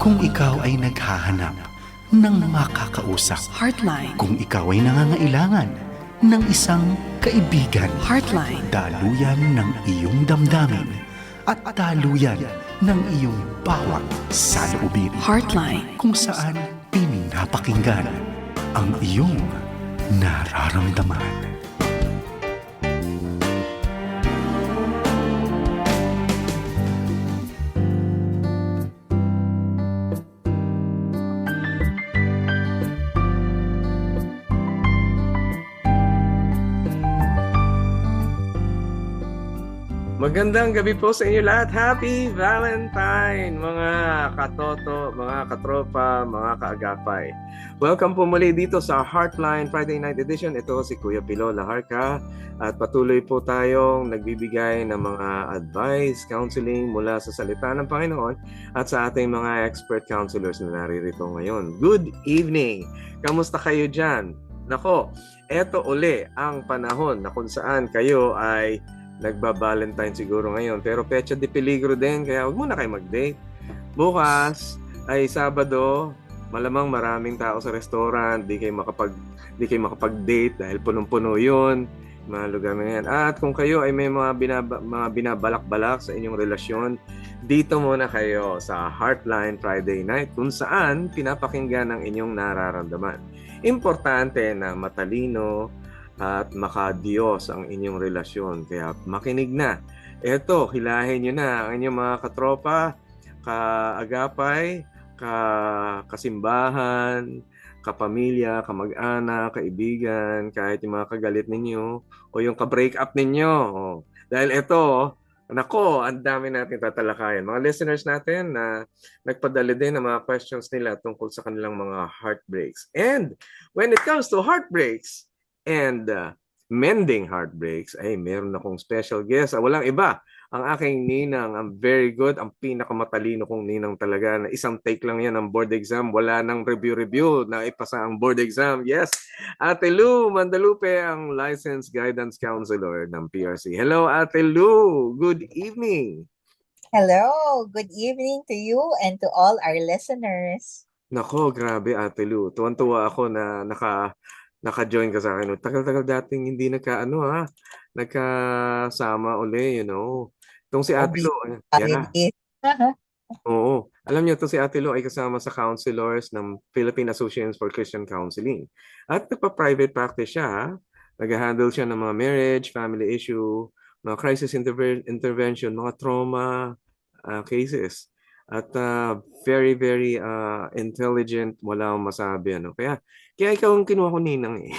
Kung ikaw ay naghahanap ng makakausap, Heartline. kung ikaw ay nangangailangan ng isang kaibigan, Heartline. daluyan ng iyong damdamin at daluyan ng iyong bawat saloobin. Heartline. Kung saan pinapakinggan ang iyong nararamdaman. Magandang gabi po sa inyo lahat. Happy Valentine, mga katoto, mga katropa, mga kaagapay. Welcome po muli dito sa Heartline Friday Night Edition. Ito si Kuya Pilo Laharca at patuloy po tayong nagbibigay ng mga advice, counseling mula sa salita ng Panginoon at sa ating mga expert counselors na naririto ngayon. Good evening! Kamusta kayo dyan? Nako, eto uli ang panahon na kung saan kayo ay nagba-Valentine siguro ngayon. Pero pecha de peligro din, kaya huwag muna kayo mag-date. Bukas ay Sabado, malamang maraming tao sa restaurant, di kayo makapag-date dahil punong-puno yun, mga lugar na yan. At kung kayo ay may mga binabalak-balak sa inyong relasyon, dito muna kayo sa Heartline Friday Night kung saan pinapakinggan ang inyong nararamdaman. Importante na matalino at makadiyos ang inyong relasyon. Kaya makinig na. Eto, hilahin nyo na ang inyong mga katropa, kaagapay, kasimbahan, kapamilya, kamag-anak, kaibigan, kahit yung mga kagalit ninyo o yung ka-break up ninyo. Dahil eto, nako, ang dami natin tatalakayan. Mga listeners natin na nagpadala din ng mga questions nila tungkol sa kanilang mga heartbreaks. And when it comes to heartbreaks, and mending heartbreaks, ay meron akong special guest. Walang iba, ang aking ninang, ang very good, ang pinakamatalino kong ninang talaga, na isang take lang yan ang board exam, wala nang review, na ipasa ang board exam. Yes, Ate Lou Mandalupe, ang Licensed Guidance Counselor ng PRC. Hello, Ate Lou. Good evening. Hello, good evening to you and to all our listeners. Nako, grabe Ate Lou. Tuwan-tuwa ako na naka-join ka sa akin. Tagal-tagal dating hindi nagkasama uli, Itong si Ate Lo, yeah. Oo. Alam niyo, itong si Ate Lo ay kasama sa counselors ng Philippine Association for Christian Counseling. At nagpa-private practice siya, ha? Nag-handle siya ng mga marriage, family issue, mga crisis intervention, mga trauma cases. At very, very intelligent, wala akong masabi. Kaya ikaw ang kinuha ko ninang eh.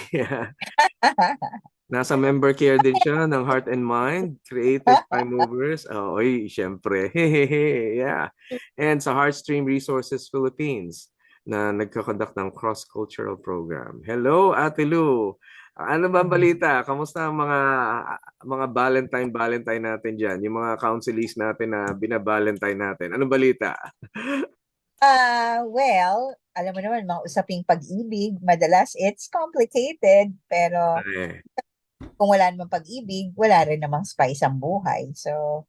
Nasa member care din siya ng Heart and Mind, Creative Time Movers. Oy, syempre. Yeah. And sa Heartstream Resources Philippines na nagkakonduct ng cross-cultural program. Hello, Ate Lou. Ano ba ang balita? Kamusta ang mga Valentine natin dyan? Yung mga counselees natin na bina-Valentine natin. Ano balita? Well, alam mo naman, mga usaping pag-ibig, madalas it's complicated, pero kung wala namang pag-ibig, wala rin namang spice ang buhay. So,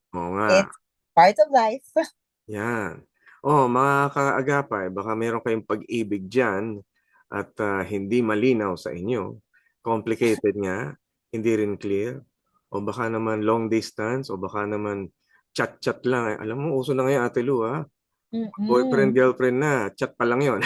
it's part of life. Yan. Mga kaagapay, baka meron kayong pag-ibig dyan at hindi malinaw sa inyo. Complicated nga, hindi rin clear. O baka naman long distance, o baka naman chat-chat lang. Alam mo, uso na ngayon, Ate Lou, ha? Boyfriend, girlfriend na, chat pa lang yon.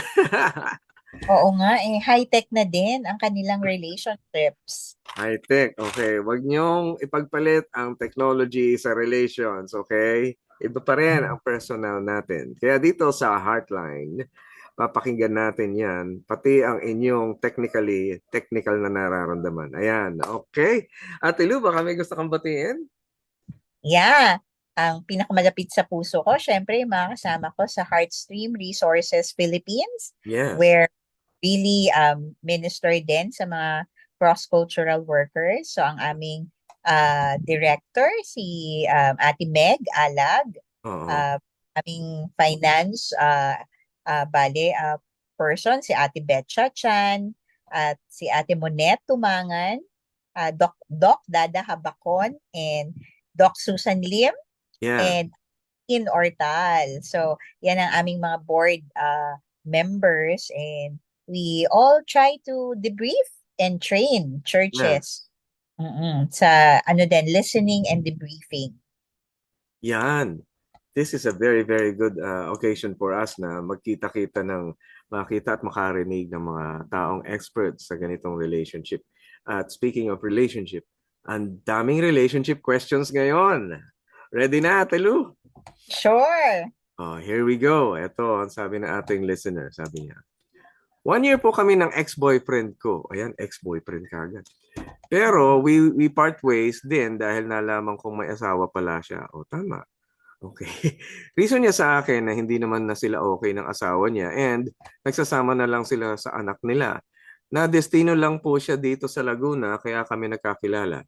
Oo nga, high-tech na din ang kanilang relationships. High-tech, okay. Huwag niyong ipagpalit ang technology sa relations, okay? Iba pa rin ang personal natin. Kaya dito sa Heartline, papakinggan natin yan, pati ang inyong technical na nararamdaman. Ayan, okay. Ate Lu, baka may gusto kang batiin? Yeah. Ang pinakamalapit sa puso ko, syempre, mga kasama ko sa Heartstream Resources Philippines, Yes. where really minister din sa mga cross-cultural workers. So, ang aming director, si Ate Meg Alag, aming finance person, si Ate Betcha Chan, at si Ate Monet Tumangan, Doc Dada Habakon, and Doc Susan Lim, Yeah. and Tin or Tal. So, yan ang aming mga board members, and we all try to debrief and train Yeah. churches sa ano din, listening and debriefing. Yan. This is a very, very good occasion for us na magkita-kita makita at makarinig ng mga taong experts sa ganitong relationship. At speaking of relationship, ang daming relationship questions ngayon. Ready na, Ate Lu? Sure. Oh, here we go. Ito ang sabi ng ating listener. Sabi niya, 1 year po kami ng ex-boyfriend ko. Ayan, ex-boyfriend kagad. Pero we part ways din dahil nalaman kong may asawa pala siya. O, tama. Okay. Reason niya sa akin na hindi naman na sila okay ng asawa niya and nagsasama na lang sila sa anak nila. Na destino lang po siya dito sa Laguna kaya kami nagkakilala.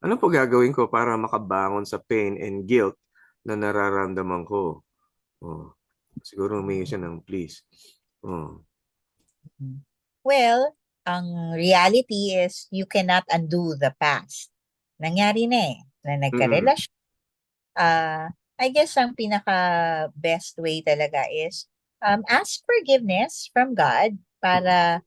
Ano po gagawin ko para makabangon sa pain and guilt na nararamdaman ko? Oh, siguro humingi siya ng please. Oh. Well, ang reality is you cannot undo the past. Nangyari na na nagkarelasyon. I guess ang pinaka best way talaga is ask forgiveness from God para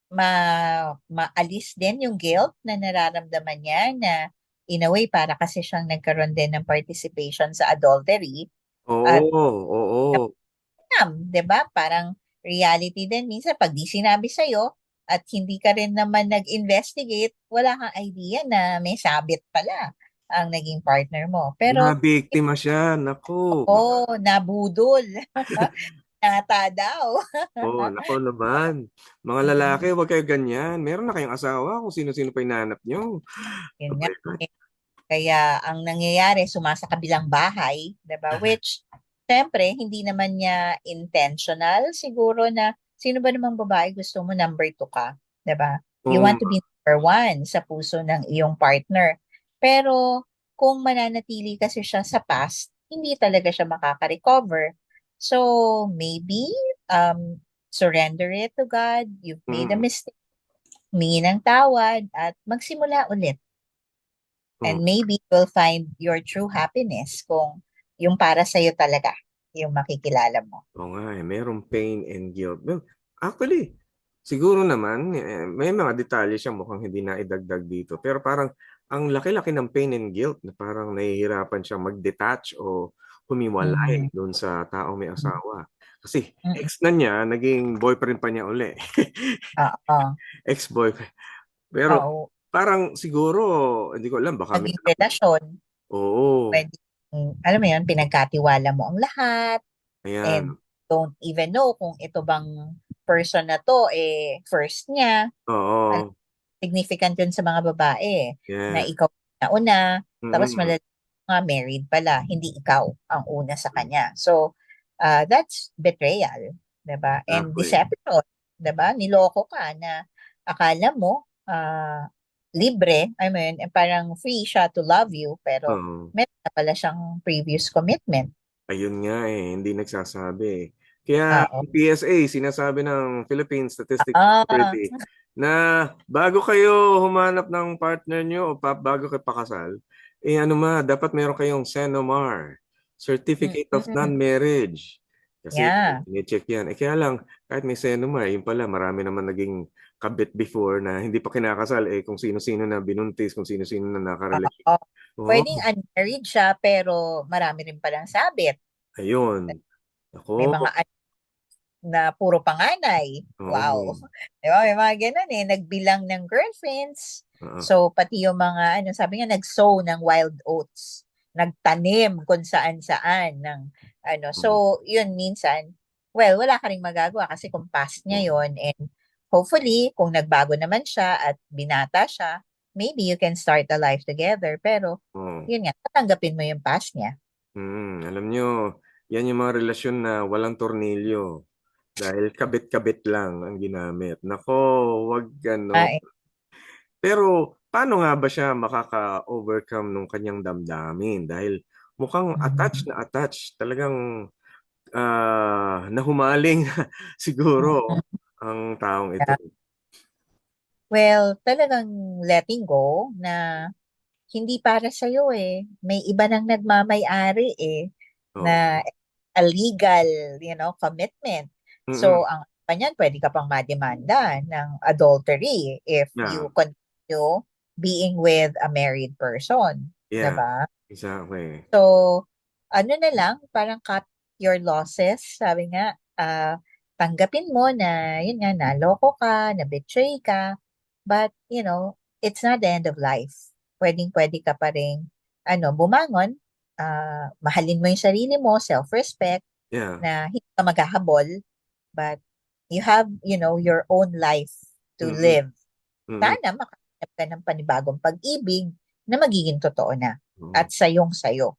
maalis din yung guilt na nararamdaman niya, na in a way para kasi siyang nagkaroon din ng participation sa adultery. At Oo. 'di ba? Parang reality din minsan pag di sinabi sa'yo at hindi ka rin naman nag-investigate, wala kang idea na may sabit pala ang naging partner mo. Pero Nabiktima siya. Naku. nabudol. Nata daw. Oh, nako naman. Mga lalaki, huwag kayo ganyan. Meron na kayong asawa kung sino-sino pa hinahanap nyo. Yun Oh nga. my God. Kaya ang nangyayari, sumasa-kabilang bahay, 'di ba? Which, syempre, hindi naman niya intentional. Siguro na, sino ba namang babae gusto mo number 2 ka, 'di ba? You Oo want to nga. be number 1 sa puso ng iyong partner. Pero, kung mananatili kasi siya sa past, hindi talaga siya makaka-recover. So, maybe, surrender it to God. You've made a Mm. mistake. Humingi ng tawad at magsimula ulit. Oh, And maybe you'll find your true happiness kung yung para sa'yo talaga, yung makikilala mo. oo nga eh. Merong pain and guilt. Well, actually, siguro naman, may mga detalye siya mukhang hindi na idagdag dito. Pero parang ang laki-laki ng pain and guilt na parang nahihirapan siyang mag-detach o humiwalay Mm. doon sa taong may Mm. asawa. Kasi Mm. ex na niya, naging boyfriend pa niya uli. Oo. Ex-boyfriend. Pero Oo. parang siguro, hindi ko alam, baka may Naging anak. relasyon, Oo, pwede, alam mo yun, pinagkatiwala mo ang lahat, and ayan. don't even know kung ito bang person na to, first niya. Ano, Oo, significant yun sa mga babae, na yes. ikaw na una, tapos Mm-mm. malalaman nga married pala, hindi ikaw ang una sa kanya. So, that's betrayal, 'di ba? And Exactly. deception, 'di ba? Niloko ka na akala mo libre, I mean, parang free siya to love you, pero Oo. meron na pala siyang previous commitment. Ayun nga eh, hindi nagsasabi eh. Kaya Oo. ang PSA, sinasabi ng Philippine Statistics Ah, Authority na bago kayo humanap ng partner nyo o bago kayo pakasal, dapat meron kayong CENOMAR, Certificate of mm, Non-Marriage. Kasi yeah. check yan. Kaya lang, kahit may CENOMAR, yun pala, marami naman naging kabit before na hindi pa kinakasal kung sino-sino na binuntis, kung sino-sino na nakarelasyon. Oo. Oo, Pwedeng unmarried siya, pero marami rin palang sabit. ayun. May Ako, mga na puro panganay. Wow. oo. 'Di ba? May mga ganun nagbilang ng girlfriends. Oo. So, pati yung mga, sabi nga, nag-sow ng wild oats. Nagtanim kung saan-saan ng, Mm. So, yun minsan, well, wala ka ring magagawa kasi kung past niya Oo. yon, and hopefully, kung nagbago naman siya at binata siya, maybe you can start a life together. Pero, Oo. yun nga, tatanggapin mo yung past niya. Alam nyo, yan yung mga relasyon na walang tornilyo dahil kabit-kabit lang ang ginamit. Nako, wag gano. Ah, Pero paano nga ba siya makaka-overcome nung kanyang damdamin? Dahil mukhang attached na attached. Talagang nahumaling siguro ang taong ito. well, talagang letting go na hindi para sa'yo May iba nang nagmamay-ari Oo. na a legal, commitment. Mm-mm. So, ang kanyan, pwede ka pang mademanda ng adultery if Yeah. you continue being with a married person. Yeah. Diba? Exactly. So, ano na lang, parang cut your losses. Sabi nga, tanggapin mo na, yun nga, naloko ka, na-betray ka. But, it's not the end of life. Pwedeng-pwede ka pa rin, bumangon, mahalin mo yung sarili mo, self-respect, Yeah. na hindi ka maghahabol, but you have, your own life to Mm-mm. live. Mm-mm. Sana makahanap ka ng panibagong pag-ibig na magiging totoo na Oo. at sayong-sayo.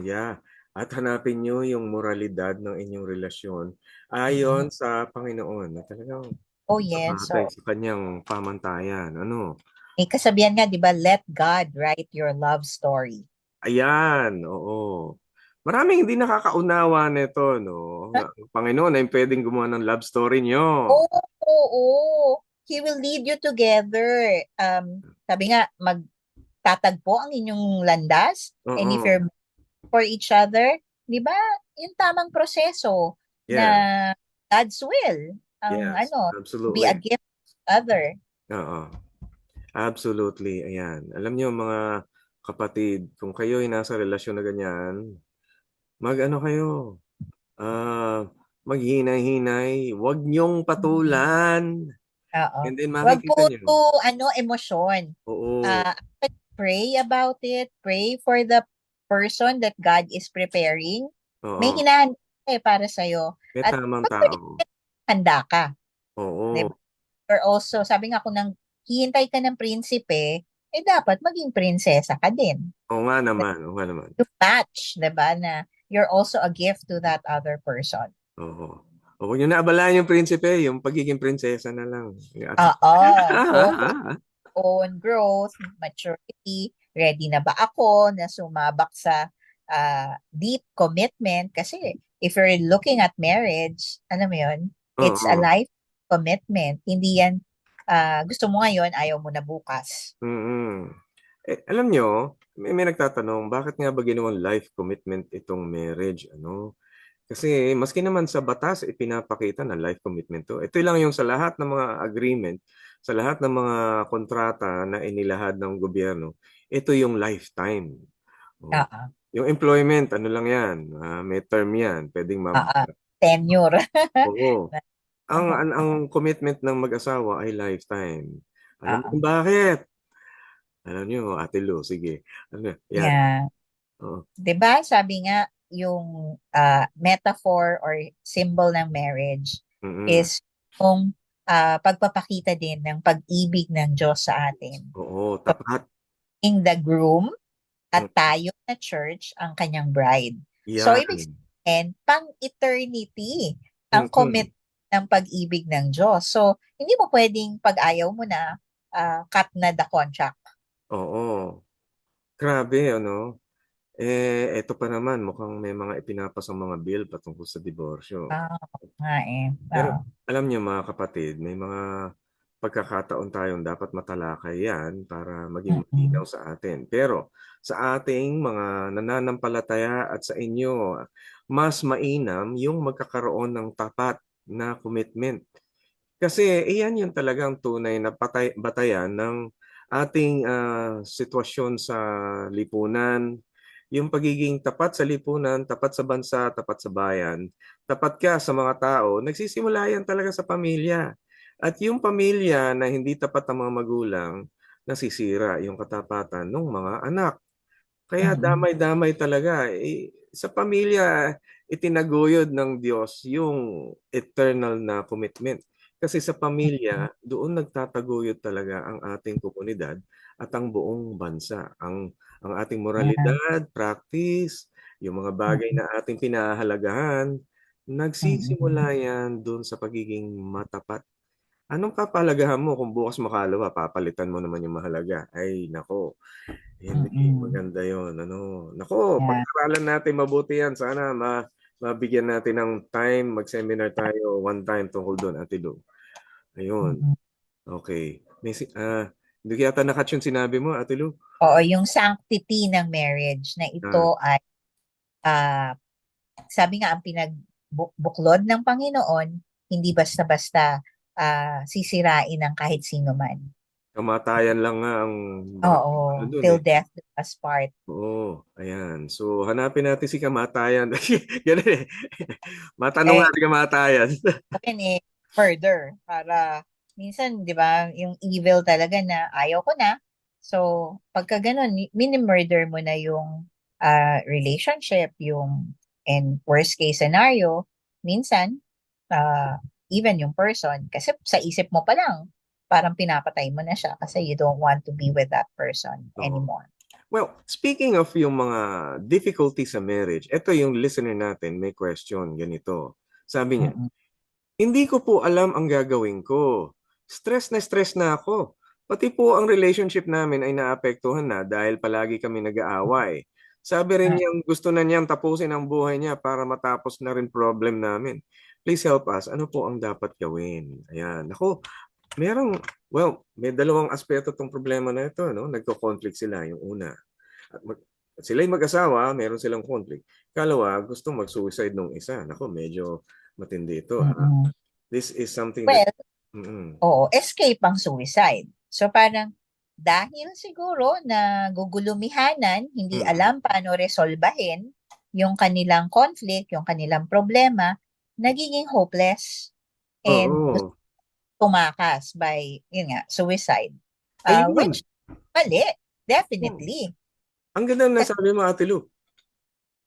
Yeah. At hanapin nyo yung moralidad ng inyong relasyon Mm. ayon sa Panginoon na talagang Oh, yes. batay So, sa kanyang pamantayan. Ano? may kasabihan nga, di ba, let God write your love story. Ayan, oo. Maraming hindi nakakaunawa nito, no? Ang Panginoon ay pwedeng gumawa ng love story nyo. Oo, oo. He will lead you together. Sabi nga, magtatagpo ang inyong landas, and if Oo. you're for each other, di ba, yung tamang proseso na Yeah. God's will, ang Yes. be a Absolutely. gift to other. Oo. Absolutely. Ayan. Alam niyo mga kapatid, kung kayo ay nasa relasyon na ganyan, mag-ano kayo, ah, maghinay-hinay, huwag niyong Mhm. patulan. Oo. And then Wag po makikita niyo. to, emosyon. Oo. Uh, pray about it. Pray for the person that God is preparing. May Oo. hinahanda para sa'yo. May At tamang pag tao. handa ka, Oo. diba? Or also, sabi nga kung nang hihintay ka ng prinsipe, dapat maging prinsesa ka din. Oo nga naman. Oo nga naman. To match, diba, na you're also a gift to that other person. Oo. O, huwag niyo na abalahan yung prinsipe, yung pagiging prinsesa na lang. Oo. Focus on growth, maturity, ready na ba ako na sumabak sa deep commitment? Kasi if you're looking at marriage, alam mo yun, it's a Oo. life commitment. Hindi yan, gusto mo ngayon, ayaw mo na bukas. Mm. Alam nyo, may nagtatanong, bakit nga ba ginawang life commitment itong marriage? Ano? Kasi maski naman sa batas, ipinapakita na life commitment to. Ito lang yung sa lahat ng mga agreement, sa lahat ng mga kontrata na inilahad ng gobyerno, ito yung lifetime. Oh. Oo. Yung employment, ano lang yan, may term yan, pwedeng Oo. Tenure. Oo. Ang commitment ng mag-asawa ay lifetime. Alam mo Oo. kung bakit? Alam niyo, Ate Lu, sige. Ano, yan. Yeah. Oo. 'Di ba sabi nga yung metaphor or symbol ng marriage Mm-mm. is yung pagpapakita din ng pag-ibig ng Diyos sa atin. Oo, So, tapat. being the groom at Mm. tayo na church ang kanyang bride. So, ibig Yan. sabihin, pang-eternity ang Mm-mm. commit ng pag-ibig ng Diyos. So, hindi mo pwedeng pag-ayaw mo na cut na the contract. Oo. Grabe, ano? Eto pa naman, mukhang may mga ipinapasang mga bill patungkol sa diborsyo. Nga eh. Pero Oo. alam niyo mga kapatid, may mga pagkakataon tayong dapat matalakay yan para maging malinaw Mm-mm. sa atin. Pero sa ating mga nananampalataya at sa inyo, mas mainam yung magkakaroon ng tapat na commitment. Kasi iyan yung talagang tunay na batayan ng ating sitwasyon sa lipunan, yung pagiging tapat sa lipunan, tapat sa bansa, tapat sa bayan, tapat ka sa mga tao, nagsisimula yan talaga sa pamilya. At yung pamilya na hindi tapat ang mga magulang, nasisira yung katapatan ng mga anak. Kaya Mm-mm. damay-damay talaga. Sa pamilya, itinaguyod ng Diyos yung eternal na commitment. Kasi sa pamilya, doon nagtataguyod talaga ang ating komunidad at ang buong bansa. Ang ating Yeah. moralidad, practice, yung mga bagay Mm-mm. na ating pinahahalagahan, Mm-mm. nagsisimula yan doon sa pagiging matapat. Anong kapalagahan mo kung bukas makalawa, papalitan mo naman yung mahalaga? Ay, nako. Hindi Mm-mm. maganda yon, ano. Naku, Yeah. pag-aralan natin mabuti yan. Sana mabigyan natin ng time, mag-seminar tayo one time tungkol doon, Ate Lu. Ayun. Mm-mm. Okay. Hindi yata nakat yung sinabi mo, Ate Lu. Oo, yung sanctity ng marriage na Ah, ito ay ah, sabi nga ang pinagbuklod ng Panginoon, hindi basta-basta sisirain ng kahit sino man. Kamatayan lang nga ang ano Oo, dun till eh. death do us part. Oo, ayan. So, hanapin natin si kamatayan. Ganun eh. Matanong Eh, natin kamatayan. akin further para minsan 'di ba yung evil talaga na ayaw ko na, so pagka ganun mini-murder mo na yung relationship, yung and worst case scenario minsan even yung person kasi sa isip mo pa lang parang pinapatay mo na siya kasi you don't want to be with that person Oo. anymore. Well, speaking of yung mga difficulty sa marriage, ito yung listener natin may question ganito. Sabi niya, Mm-mm. hindi ko po alam ang gagawin ko. Stress na ako. Pati po ang relationship namin ay naapektuhan na dahil palagi kami nag-aaway. Sabi rin niyang gusto na niyang tapusin ang buhay niya para matapos na rin problem namin. Please help us. Ano po ang dapat gawin? Ayan. Ako, may dalawang aspeto tong problema na ito. No? Nagko-conflict sila. Yung una, at sila'y mag-asawa, meron silang conflict. Kalawa, gusto mag-suicide nung isa. Nako, medyo matindi ito. Ha? Mm-mm. This is something that... Well, Mm-mm. oo, escape ang suicide. So parang dahil siguro na gugulumihanan, hindi Mm-mm. alam paano resolbahin yung kanilang conflict, yung kanilang problema, nagiging hopeless and gusto Oo. tumakas by, yun nga, suicide. Ayun. Which, mali, Hmm. definitely. Ang ganda na Kasi, sabi mo, Ate Lu.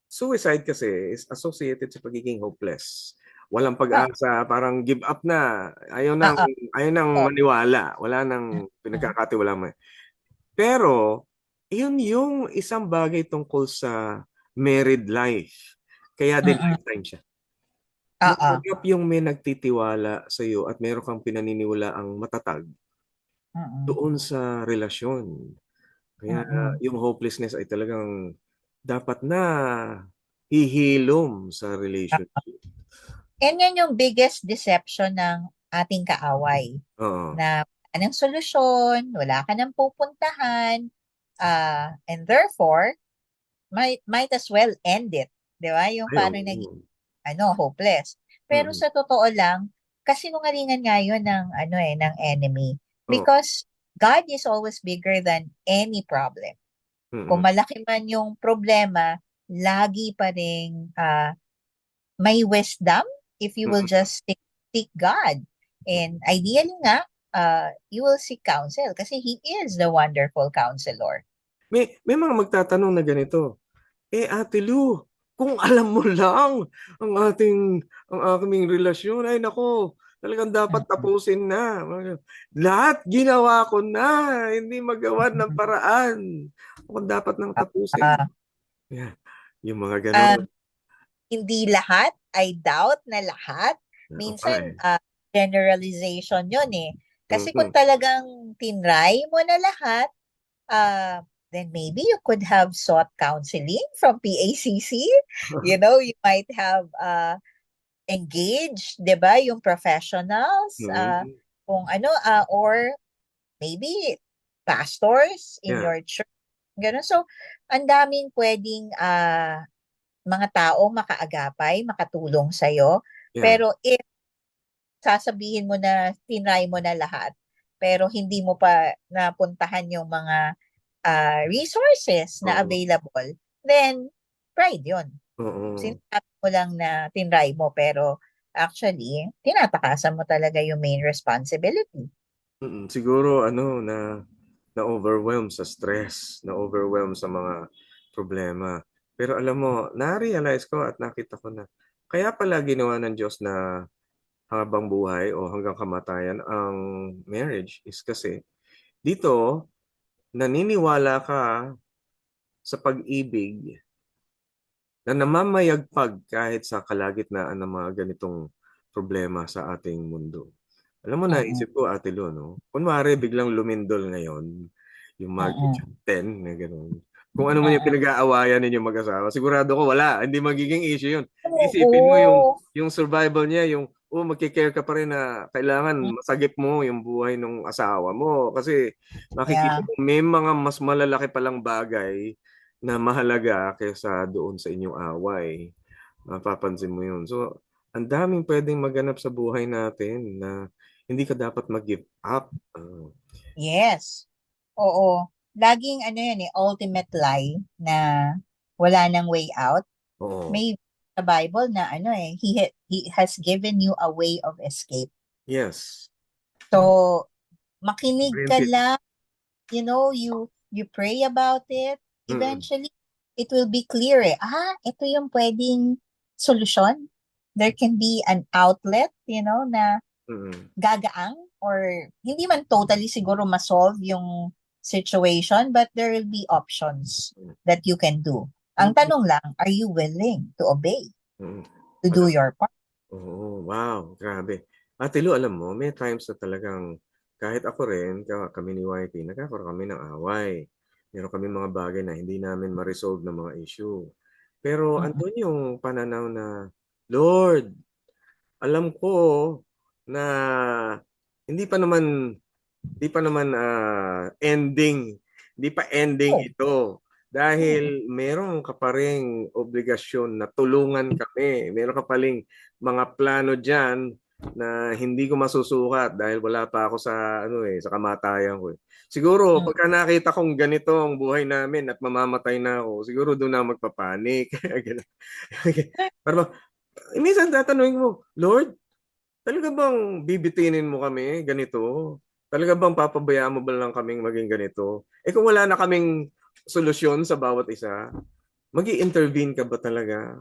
Suicide kasi is associated sa pagiging hopeless. Walang ah, pag-asa, parang give up na. ah, ah, Ayaw nang oh, maniwala. Wala nang mm, pinagkakatiwala mo. Pero, yun yung isang bagay tungkol sa married life. Kaya din mm, lifetime siya. ah, ah, Mahirap yung may nagtitiwala sa iyo at meron kang pinaniniwala ang matatag mm, doon sa relasyon. Kaya mm. yung hopelessness ay talagang dapat na hihilom sa relationship. And yan yung biggest deception ng ating kaaway. Oo. Na anong solusyon, wala ka nang pupuntahan, and therefore, might as well end it. Di ba? Yung Ay, parang naging, oo. hopeless. Pero Mm-mm. sa totoo lang, kasinungalingan nga yun ng, ng enemy. Oo. Because God is always bigger than any problem. Kung Mm-mm. malaki man yung problema, lagi pa rin may wisdom if you will Mm-mm. just seek God. And ideally nga, you will seek counsel kasi He is the wonderful counselor. May mga magtatanong na ganito. Ate Lu, kung alam mo lang ang ang aming relasyon, ay nako, talagang dapat Mm-mm. tapusin na. Lahat ginawa ko na, hindi magawa ng Mm-mm. paraan. Kung dapat nang tapusin. Ah, Yeah. Yung mga ganon. um, hindi lahat, I doubt na lahat. Oo pala Minsan, eh. generalization yun eh. Kasi kung Mhm. talagang tinry mo na lahat, then maybe you could have sought counseling from PACC. You might have engaged, 'di ba, yung professionals, Mhm. kung ano, or maybe pastors in Yeah. your church. Ganun. So, ang daming pwedeng mga taong makaagapay, makatulong sa'yo. Yeah. Pero if sasabihin mo na tinry mo na lahat, pero hindi mo pa napuntahan yung mga resources na Oo. available, then pride yun. Oo. Sinasabi mo lang na tinry mo, pero actually, tinatakasan mo talaga yung main responsibility. Siguro na-overwhelm sa stress, na-overwhelm sa mga problema. Pero alam mo, na-realize ko at nakita ko na kaya pala ginawa ng Diyos na habang buhay o hanggang kamatayan ang marriage is kasi dito naniniwala ka sa pag-ibig na namamayagpag kahit sa kalagitnaan ng mga ganitong problema sa ating mundo. Alam mo, Mm-mm. naisip ko, Ate Lo, no? Kunwari, biglang lumindol ngayon, yung marriage Mm-mm. of 10, na gano'n. Kung ano man yung Mm-mm. pinag-aawayan ninyo mag-asawa, sigurado ko wala, hindi magiging issue yun. Isipin mo Oo. yung survival niya, magkikare ka pa rin na kailangan Mm, masagip mo yung buhay ng asawa mo. Kasi makikita yeah. mo, may mga mas malalaki palang bagay na mahalaga kaysa doon sa inyong away. Mapapansin mo yun. So, ang daming pwedeng maganap sa buhay natin na hindi ka dapat mag-give up. Yes. Oo. Laging ano yan ultimate lie na wala nang way out. Oo. May sa Bible na he has given you a way of escape. Yes. So, makinig ka Oriented. lang, you pray about it. Mm-mm. Eventually, it will be clear ito yung pwedeng solusyon. There can be an outlet, na Mm-mm. gagaang or hindi man totally siguro ma-solve yung situation, but there will be options that you can do. Ang tanong lang, are you willing to obey? Mm-mm. To do your part? Oo, wow, grabe. Ate Lu, alam mo, may times na talagang kahit ako rin, kami ni YT, nagkakaroon kami ng away. Meron kami mga bagay na hindi namin ma-resolve ng mga issue. Pero Mm-mm. andun yung pananaw na, Lord, alam ko na hindi pa naman ending. Hindi pa ending Oh. ito. Dahil meron ka pa ring obligasyon na tulungan kami. Meron ka pa ring mga plano diyan na hindi ko masusukat dahil wala pa ako sa sa kamatayan ko. Siguro pagka nakita kong ganito ang buhay namin at mamamatay na ako, siguro doon na magpapanik. Pero minsan tatanungin mo, Lord, talaga bang bibitinin mo kami ganito? Talaga bang papabayaan mo ba lang kaming maging ganito? Kung wala na kaming solusyon sa bawat isa, magi-intervene ka ba talaga?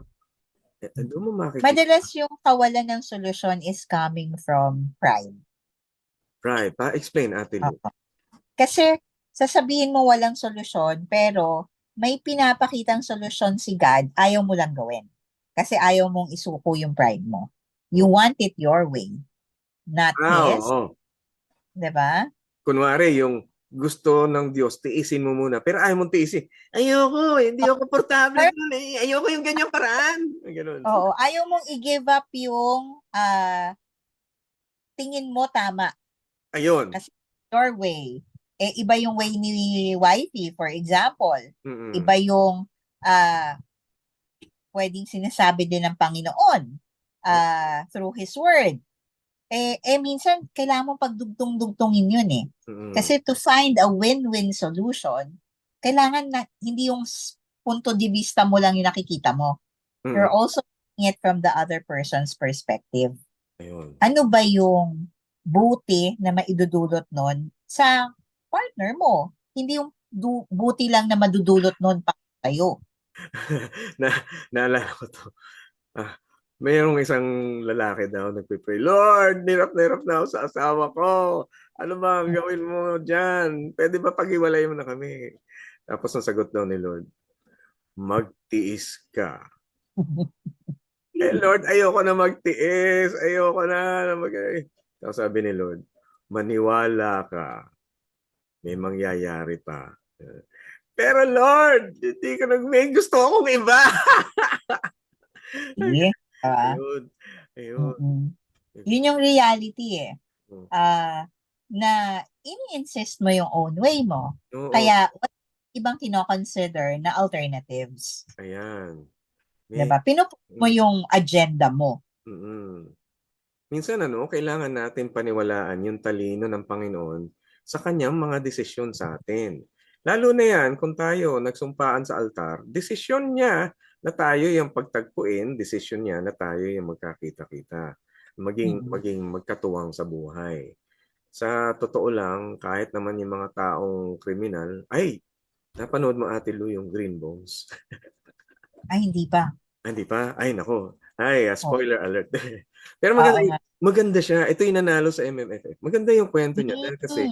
Doon mo makikita. Madalas yung kawalan ng solusyon is coming from pride. Right. Pa-explain, Ate Lu. Kasi sasabihin mo walang solusyon, pero may pinapakitang solusyon si God, ayaw mo lang gawin. Kasi ayaw mong isuko yung pride mo. You want it your way, not His. Oo. 'Di ba? Kunwari, yung gusto ng Diyos, tiisin mo muna. Pero ayaw mong tiisin. Ayoko, hindi ako komportable doon eh. Ayoko yung ganyang paraan. Ganun. Oo, ayaw mong i-give up yung tingin mo tama. Ayun. Kasi your way. Iba yung way ni wifey, for example. Mm-mm. Iba yung pwedeng sinasabi din ng Panginoon through His Word. Minsan, kailangan mong pagdugtong-dugtongin yun eh. Mm-mm. Kasi to find a win-win solution, kailangan na hindi yung punto de vista mo lang yung nakikita mo. Mm-mm. You're also looking it from the other person's perspective. Ayun. Ano ba yung buti na maidudulot nun sa partner mo? Hindi yung buti lang na madudulot nun pa tayo. Naalala ko to. Mayroong isang lalaki daw nagpipray, Lord, nirap na ako sa asawa ko. Ano ba ang gawin mo dyan? Pwede ba paghiwalay mo na kami? Tapos ang sagot daw ni Lord, magtiis ka. Lord, ayoko na magtiis. Ayoko na Tapos sabi ni Lord, maniwala ka. May mangyayari pa. Pero Lord, hindi ko may gusto akong iba. Yeah. Ayun. Ayun. Yun yung reality eh. Na ini-insist mo yung own way mo. Oo. Kaya, ibang kinoconsider na alternatives. Ayan. Diba? Pinupush mo yung agenda mo. Minsan kailangan natin paniwalaan yung talino ng Panginoon sa kanyang mga desisyon sa atin. Lalo na yan kung tayo nagsumpaan sa altar, desisyon niya na tayo yung pagtagpuin, desisyon niya na tayo yung magkakita-kita. Maging magkatuwang sa buhay. Sa totoo lang, kahit naman yung mga taong kriminal, napanood mo Ate Lu yung Green Bones? Hindi pa. Hindi pa? Ay, nako. Spoiler alert. Pero maganda siya. Ito yung nanalo sa MMFF. Maganda yung kwento niya. Dahil kasi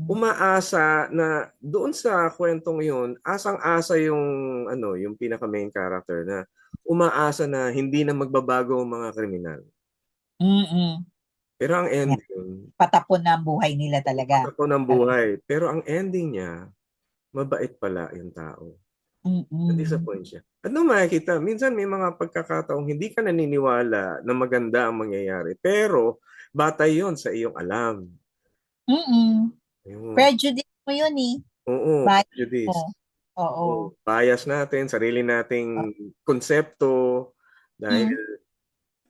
umaasa na doon sa kwentong yun, asang-asa yung pinaka main character na umaasa na hindi na magbabago ang mga kriminal. Pero ang ending, patapon na ang buhay nila talaga. Patapon ang buhay. Pero ang ending niya, mabait pala yung tao. Na-disappoint siya. At nung makikita, minsan may mga pagkakataong hindi ka naniniwala na maganda ang mangyayari. Pero, batay yon sa iyong alam. Prejudice mo yun eh. Oo, prejudice. Oo. Bias natin, sarili nating konsepto, dahil Mm.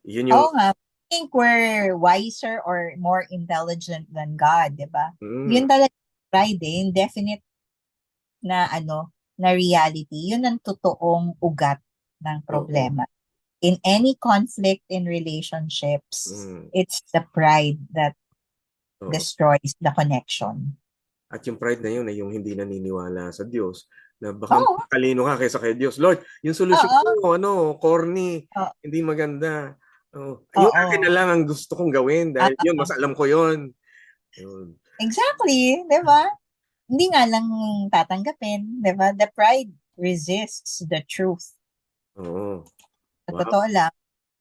yun yung Oo nga. I think we're wiser or more intelligent than God, di ba? mm, Yun talaga pride eh, yung definite na na reality. Yun ang totoong ugat ng oo. problema. In any conflict in relationships, Mm, it's the pride that oo. destroys the connection. At yung pride na yun ay yung hindi naniniwala sa Diyos, na baka Oo, mas talino ka kaysa kay Diyos. Lord, yung solusyon oo, mo, corny, oo, hindi maganda. Yung akin na oo. lang ang gusto kong gawin dahil yun, Oo. mas alam ko yun. Yun. Exactly, 'di ba? Hindi nga lang tatanggapin, 'di ba? The pride resists the truth. Oo. Sa Wow. totoo lang,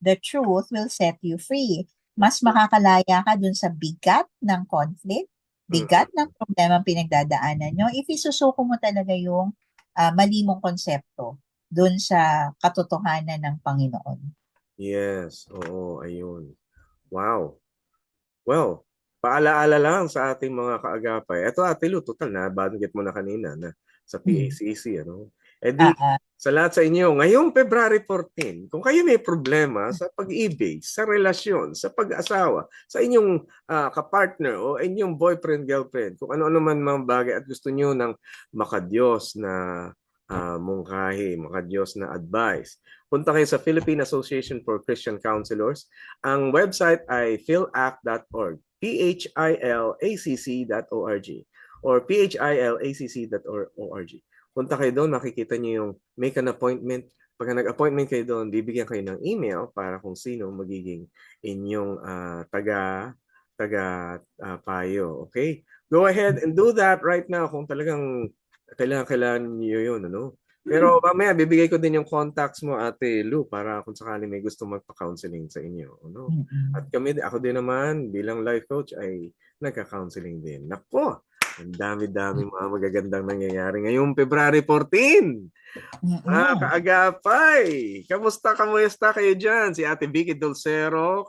the truth will set you free. That's Mas good. makakalaya ka dun sa bigat ng conflict, Mm-mm. bigat ng problema ang pinagdadaanan nyo, if isusuko mo talaga yung mali mong konsepto dun sa katotohanan ng Panginoon. Yes. Oo, ayun. Wow. Well, paalaala lang sa ating mga kaagapay. Ito, Ate Lu, total na, banggit mo na kanina na sa Hmm. PACC, ano? Eh di, Ah, ah. sa lahat sa inyo, ngayong February 14, kung kayo may problema sa pag-ibig, sa relasyon, sa pag-asawa, sa inyong kapartner o inyong boyfriend, girlfriend, kung ano-ano man mga bagay at gusto nyo ng makadiyos na mungkahi, makadiyos na advice, punta kayo sa Philippine Association for Christian Counselors. Ang website ay philact.org, philacc.org or philacc.org. Punta kayo doon, makikita niyo yung make an appointment. Pag nag-appointment kayo doon, bibigyan kayo ng email para kung sino magiging inyong payo. Okay? Go ahead and do that right now kung talagang kailangan niyo yun, ano? Pero mamaya bibigay ko din yung contacts mo, Ate Lu, para kung sakali may gusto magpa-counseling sa inyo, ano? At Mm-mm. kami, ako din naman bilang life coach ay nagka-counseling din. Nako, ang dami-dami mga magagandang nangyayari ngayong February 14. Mga Mm-mm. kaagapay, kamusta kayo dyan? Si Ate Vicky Dulcero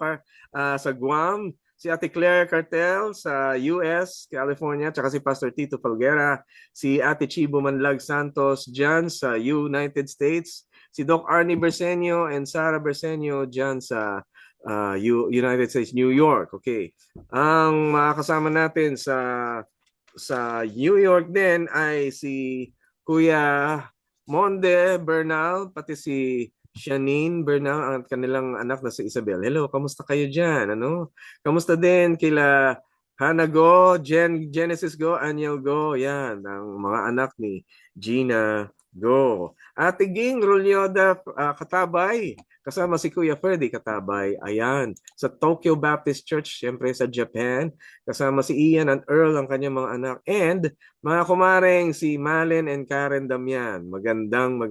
sa Guam, si Ate Claire Cartel sa US, California, tsaka si Pastor Tito Falguera, si Ate Chibo Manlag Santos dyan sa United States, si Doc Arnie Bersenio and Sarah Bersenio dyan sa United States, New York. Okay. Ang mga kasama natin sa New York din ay si Kuya Monde Bernal, pati si Shanine Bernal, ang kanilang anak na si Isabel. Hello, kamusta kayo dyan? Ano? Kamusta din kila Hannah Go, Genesis Go, Aniel Go, yan, ang mga anak ni Gina Go. Ate Ging Rolyoda Katabay, kasama si Kuya Ferdy Katabay, ayan, sa Tokyo Baptist Church, syempre sa Japan, kasama si Ian and Earl, ang kanyang mga anak, and mga kumareng si Malen and Karen Damian. Magandang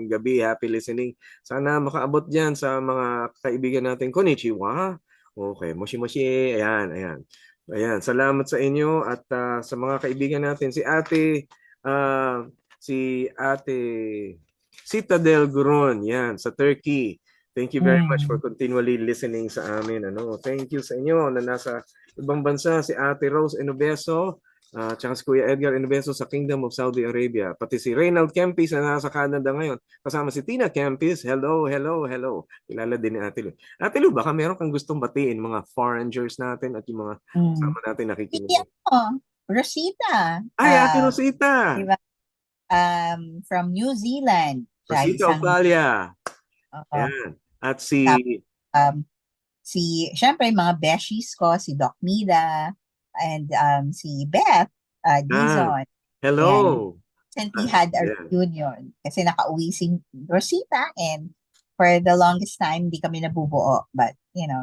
gabi. Happy listening. Sana makaabot dyan sa mga kaibigan natin. Konnichiwa. Okay. Moshi moshi. Ayan, ayan. Ayan. Salamat sa inyo at sa mga kaibigan natin. Si Ate Citadel Guron. Yan, sa Turkey. Thank you very much for Mm. continually listening sa amin. Thank you sa inyo na nasa ibang bansa. Si Ate Rose Enobeso. Tsaka si Kuya Edgar Inovenso sa Kingdom of Saudi Arabia. Pati si Reynald Kempis na nasa Canada ngayon. Kasama si Tina Kempis. Hello, hello, hello. Kilala din ni Ate Lu. Ate Lu, baka meron kang gustong batiin mga foreigners natin at yung mga Mm. kasama natin Si nakikinig. Rosita, Ay, Ate Rosita! diba? From New Zealand. Siya Rosita isang Opalia. uh, Yan. At si... um, syempre, mga beshies ko, si Doc Mida, and si Beth Ah, Dizon. Yan. hello! Recently had a Yan. reunion kasi nakauwi si Rosita and for the longest time, di kami nabubuo. But,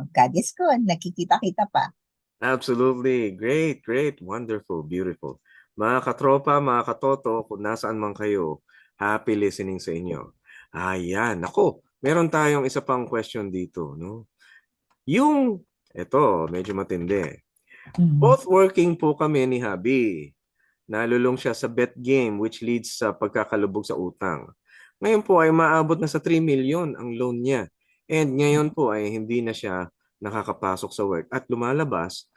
God is good. Nagkikita-kita pa. Absolutely. Great, great, wonderful, beautiful. Mga katropa, mga katoto, kung nasaan man kayo, happy listening sa inyo. Ayan, ako, meron tayong isa pang question dito, no? Eto, medyo matindi. Mm. Both working po kami ni Habi. Nalulong siya sa bet game which leads sa pagkakalubog sa utang. Ngayon po ay maabot na sa 3 million ang loan niya. And ngayon po ay hindi na siya nakakapasok sa work at lumalabas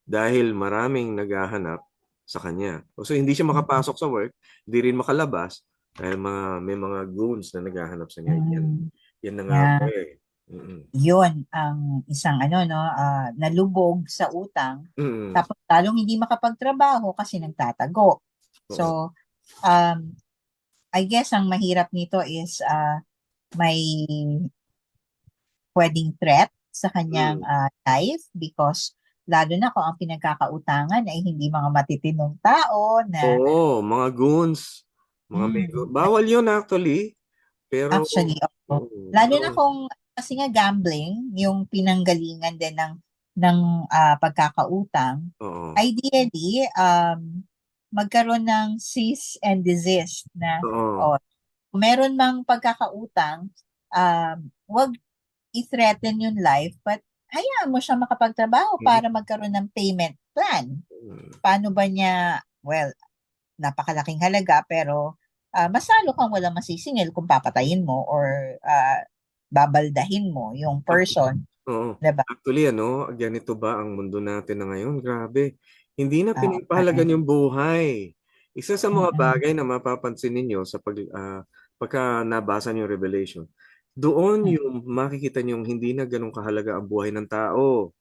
dahil maraming naghahanap sa kanya. So hindi siya makapasok sa work, hindi rin makalabas Dahil may mga goons na naghahanap sa kanya. Yan na nga po Yeah. eh. Mm-mm. Yun ang isang nalubog sa utang, Mm-mm. tapos talong hindi makapagtrabaho kasi nagtatago. Oo. So, I guess ang mahirap nito is may pwedeng threat sa kanyang life, because lalo na kung ang pinagkakautangan ay hindi mga matitinong tao na Oo, mga goons. Bawal yun actually. Pero, actually, lalo na kung kasi nga gambling, yung pinanggalingan din ng pagkakautang, oo. ideally, magkaroon ng cease and desist na, Oo. kung meron mang pagkakautang, wag i-threaten yung life, but hayaan mo siya makapagtrabaho para magkaroon ng payment plan. Paano ba niya, well, napakalaking halaga, pero masalo kang walang masisingil kung papatayin mo or babaldahin mo yung person. Oo. Diba? Actually, ganito ba ang mundo natin na ngayon? Grabe. Hindi na pinapahalagan yung buhay. Isa sa mga bagay na mapapansin ninyo sa pagka nabasa niyo yung Revelation, doon yung makikita niyo hindi na ganun kahalaga ang buhay ng tao.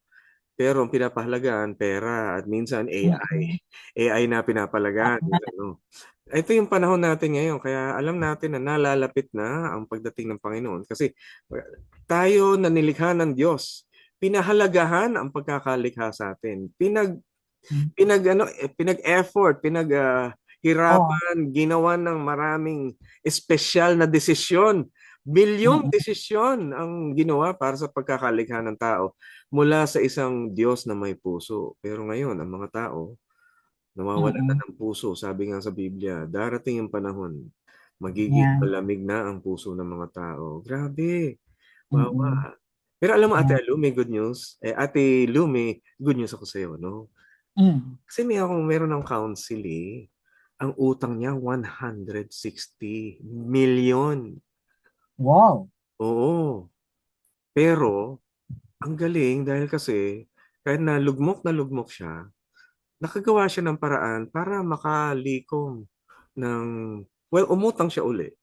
Pero ang pinapahalagaan, pera at minsan AI. AI na pinapahalagaan. Ito yung panahon natin ngayon, kaya alam natin na nalalapit na ang pagdating ng Panginoon. Kasi tayo na nilikha ng Diyos, pinahalagahan ang pagkakalikha sa atin. Pinag-effort, hirapan, ginawa ng maraming espesyal na desisyon. Bilyong desisyon ang ginawa para sa pagkakalikha ng tao mula sa isang Diyos na may puso. Pero ngayon, ang mga tao, nawawala na ng puso. Sabi nga sa Biblia, darating yung panahon, magiging malamig na ang puso ng mga tao. Grabe. Wawa. Pero alam mo, Ate Lu, may good news. Ate Lu, may good news ako sa'yo, no? Kasi meron ng council eh. Ang utang niya, 160 million. Wow. Oo. Pero, ang galing dahil kasi, kahit na lugmok siya, nakagawa siya ng paraan para makalikom ng, umutang siya uli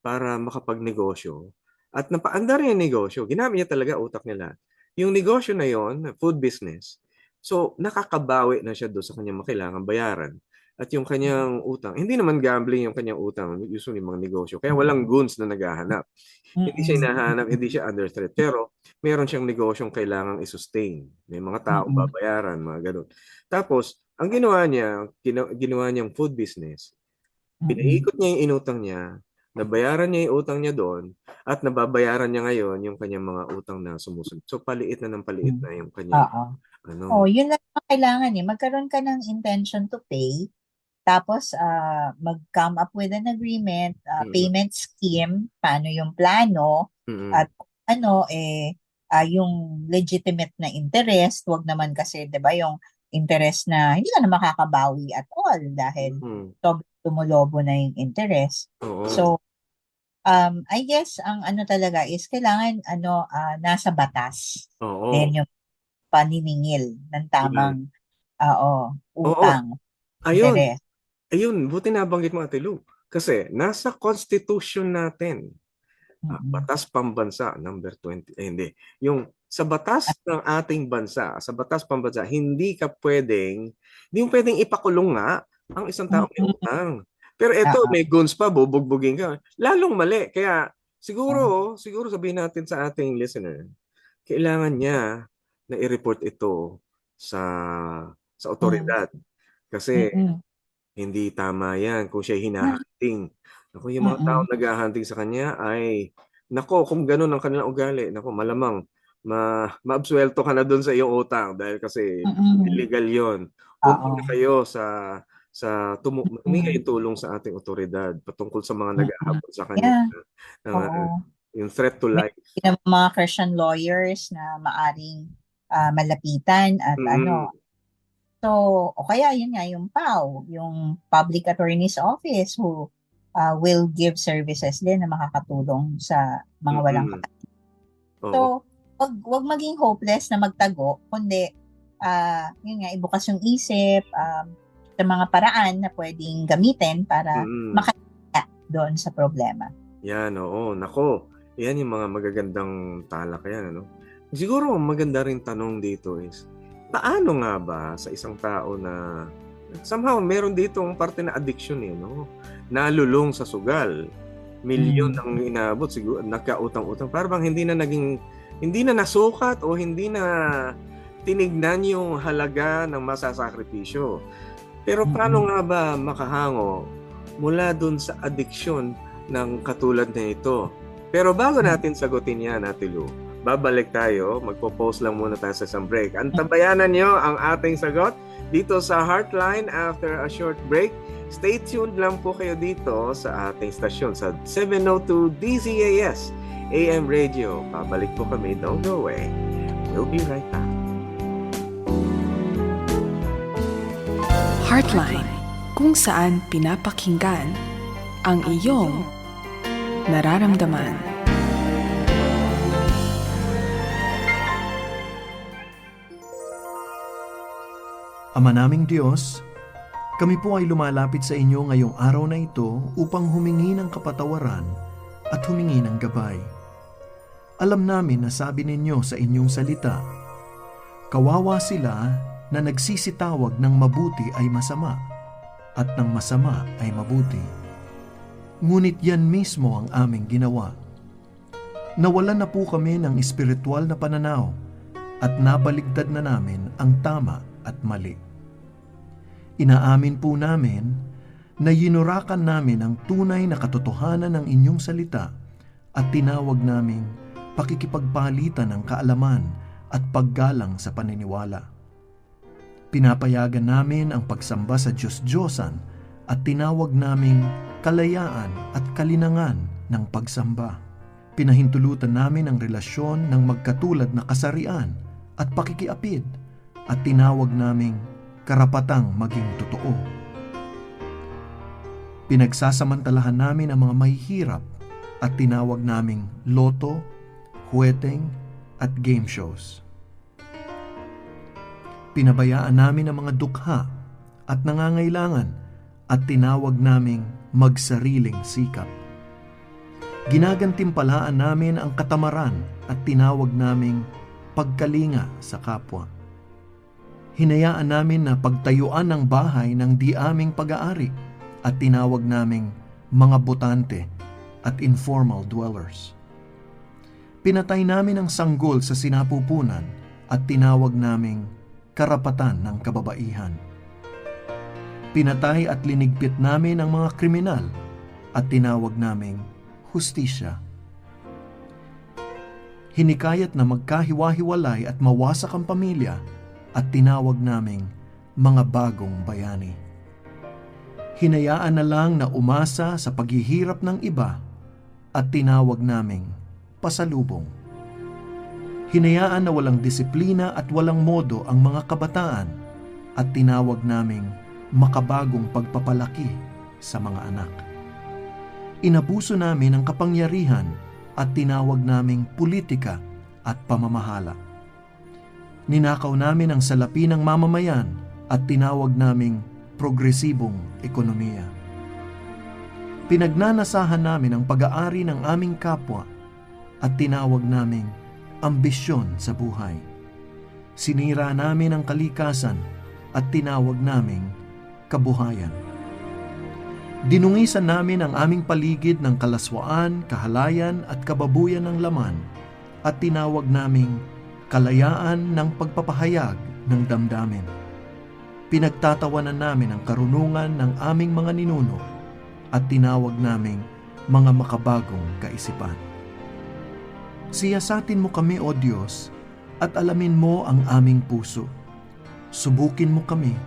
para makapagnegosyo. At napaandar yung negosyo. Ginamit niya talaga utak niya lahat. Yung negosyo na yon, food business, so nakakabawi na siya doon sa kanyang makailangan bayaran. At yung kanyang utang, hindi naman gambling yung kanyang utang, usually mga negosyo. Kaya walang goons na naghahanap. Hindi siya hinahanap, hindi siya under threat. Pero meron siyang negosyong kailangang i-sustain. May mga tao babayaran, mga ganun. Tapos, ang ginawa niya, ginawa niyang food business, pinaikot niya yung inutang niya, nabayaran niya yung utang niya doon, at nababayaran niya ngayon yung kanyang mga utang na sumusunod. So, paliit na ng paliit na yung kanyang, Yun lang ang kailangan eh. Magkaroon ka ng intention to pay, tapos mag-come up with an agreement, payment scheme, paano yung plano, at yung legitimate na interest. Wag naman kasi, 'di ba, yung interest na hindi ka na makakabawi at all dahil tumulobo na yung interest. So, I guess ang talaga is kailangan nasa batas. Then yung paniningil ng tamang utang. Ayun. Interest. Ayun, buti nabanggit mo, Ate Lu. Kasi nasa constitution natin, batas pambansa number 20, hindi. Yung sa batas ng ating bansa, sa batas pambansa, hindi mo pwedeng ipakulong nga ang isang tao may utang. Pero ito, may guns pa, bubugbugin ka. Lalong mali. Kaya siguro sabihin natin sa ating listener, kailangan niya na i-report ito sa otoridad. Kasi hindi tama yan kung siya hinahunting. Ako, yung mga tao naghahunting sa kanya ay, kung ganun ang kanilang ugali, malamang maabsuelto ka na doon sa iyong utang dahil kasi illegal yon. Punta na kayo humingi tulong sa ating otoridad patungkol sa mga nag-aabot sa kanya. Yung threat to life. Mga Christian lawyers na maaring malapitan at so, o kaya yun nga, yung PAO, yung Public Attorney's Office, who will give services din na makakatulong sa mga walang kakayahan. So, wag maging hopeless na magtago, kundi, yun nga, ibukas yung isip sa mga paraan na pwedeng gamitin para makakaya doon sa problema. Yan, oo. Nako, yan yung mga magagandang talakayan, ano? Siguro, maganda rin tanong dito is, paano nga ba sa isang tao na somehow meron ditong parte na addiction, no? Nalulong sa sugal. Milyon ang inaabot, siguro nagkautang-utang. Parang hindi na nasukat o hindi na tinignan yung halaga ng masasakripisyo. Pero paano nga ba makahango mula dun sa addiction ng katulad na ito? Pero bago natin sagutin yan, Ate Lou, babalik tayo. Magpo-pause lang muna tayo sa isang break. Antabayanan nyo ang ating sagot dito sa Heartline after a short break. Stay tuned lang po kayo dito sa ating stasyon sa 702 DZAS AM Radio. Pabalik po kami. Don't go away. We'll be right back. Heartline, kung saan pinapakinggan ang iyong nararamdaman. Ama naming Diyos, kami po ay lumalapit sa inyo ngayong araw na ito upang humingi ng kapatawaran at humingi ng gabay. Alam namin na sabi ninyo sa inyong salita, kawawa sila na nagsisitawag ng mabuti ay masama at ng masama ay mabuti. Ngunit yan mismo ang aming ginawa. Nawalan na po kami ng espiritual na pananaw at nabaligtad na namin ang tama at mali. Inaamin po namin na yinurakan namin ang tunay na katotohanan ng inyong salita at tinawag naming pakikipagpalitan ng kaalaman at paggalang sa paniniwala. Pinapayagan namin ang pagsamba sa Diyos-Diyosan at tinawag naming kalayaan at kalinangan ng pagsamba. Pinahintulutan namin ang relasyon ng magkatulad na kasarian at pakikiapid at tinawag naming karapatang maging totoo. Pinagsasamantalahan namin ang mga mahihirap at tinawag naming loto, huweteng at game shows. Pinabayaan namin ang mga dukha at nangangailangan at tinawag naming magsariling sikap. Ginagantimpalaan namin ang katamaran at tinawag naming pagkalinga sa kapwa. Hinayaan namin na pagtayuan ng bahay ng di aming pag-aari at tinawag naming mga botante at informal dwellers. Pinatay namin ang sanggol sa sinapupunan at tinawag naming karapatan ng kababaihan. Pinatay at linigpit namin ang mga kriminal at tinawag naming hustisya. Hinikayat na magkahiwa-hiwalay at mawasak ang pamilya at tinawag naming mga bagong bayani. Hinayaan na lang na umasa sa paghihirap ng iba at tinawag naming pasalubong. Hinayaan na walang disiplina at walang modo ang mga kabataan at tinawag naming makabagong pagpapalaki sa mga anak. Inabuso namin ang kapangyarihan at tinawag naming politika at pamamahala. Ninakaw namin ang salapi ng mamamayan at tinawag naming progresibong ekonomiya. Pinagnanasahan namin ang pag-aari ng aming kapwa at tinawag naming ambisyon sa buhay. Sinira namin ang kalikasan at tinawag naming kabuhayan. Dinungisan namin ang aming paligid ng kalaswaan, kahalayan at kababuyan ng laman at tinawag naming kalayaan ng pagpapahayag ng damdamin. Pinagtatawanan namin ang karunungan ng aming mga ninuno at tinawag naming mga makabagong kaisipan. Siyasatin mo kami, O Diyos, at alamin mo ang aming puso. Subukin mo kami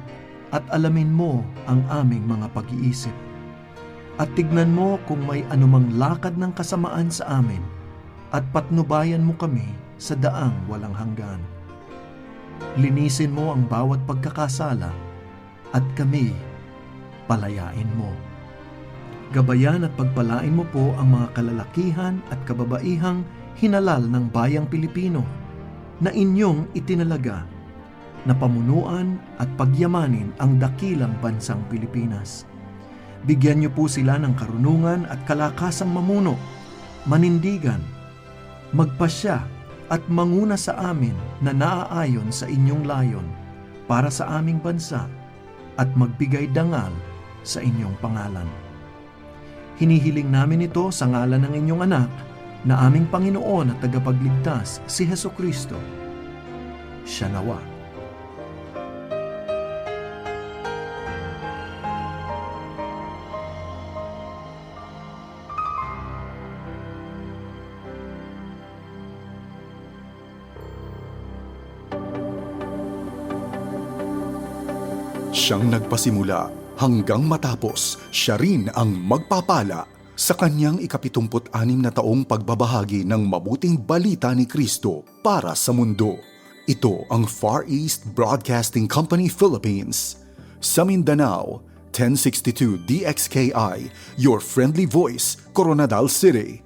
at alamin mo ang aming mga pag-iisip. At tignan mo kung may anumang lakad ng kasamaan sa amin at patnubayan mo kami sa daang walang hanggan. Linisin mo ang bawat pagkakasala at kami palayain mo. Gabayan at pagpalain mo po ang mga kalalakihan at kababaihang hinalal ng bayang Pilipino na inyong itinalaga na pamunuan at pagyamanin ang dakilang bansang Pilipinas. Bigyan niyo po sila ng karunungan at kalakasang mamuno, manindigan, magpasya at manguna sa amin na naaayon sa inyong layon para sa aming bansa at magbigay dangal sa inyong pangalan. Hinihiling namin ito sa ngalan ng inyong anak na aming Panginoon at tagapagligtas, si Hesukristo. Siya nawa. Siyang nagpasimula hanggang matapos, siya rin ang magpapala sa kanyang 76 na taong pagbabahagi ng mabuting balita ni Kristo para sa mundo. Ito ang Far East Broadcasting Company Philippines. Sa Mindanao, 1062 DXKI, your friendly voice, Coronadal City.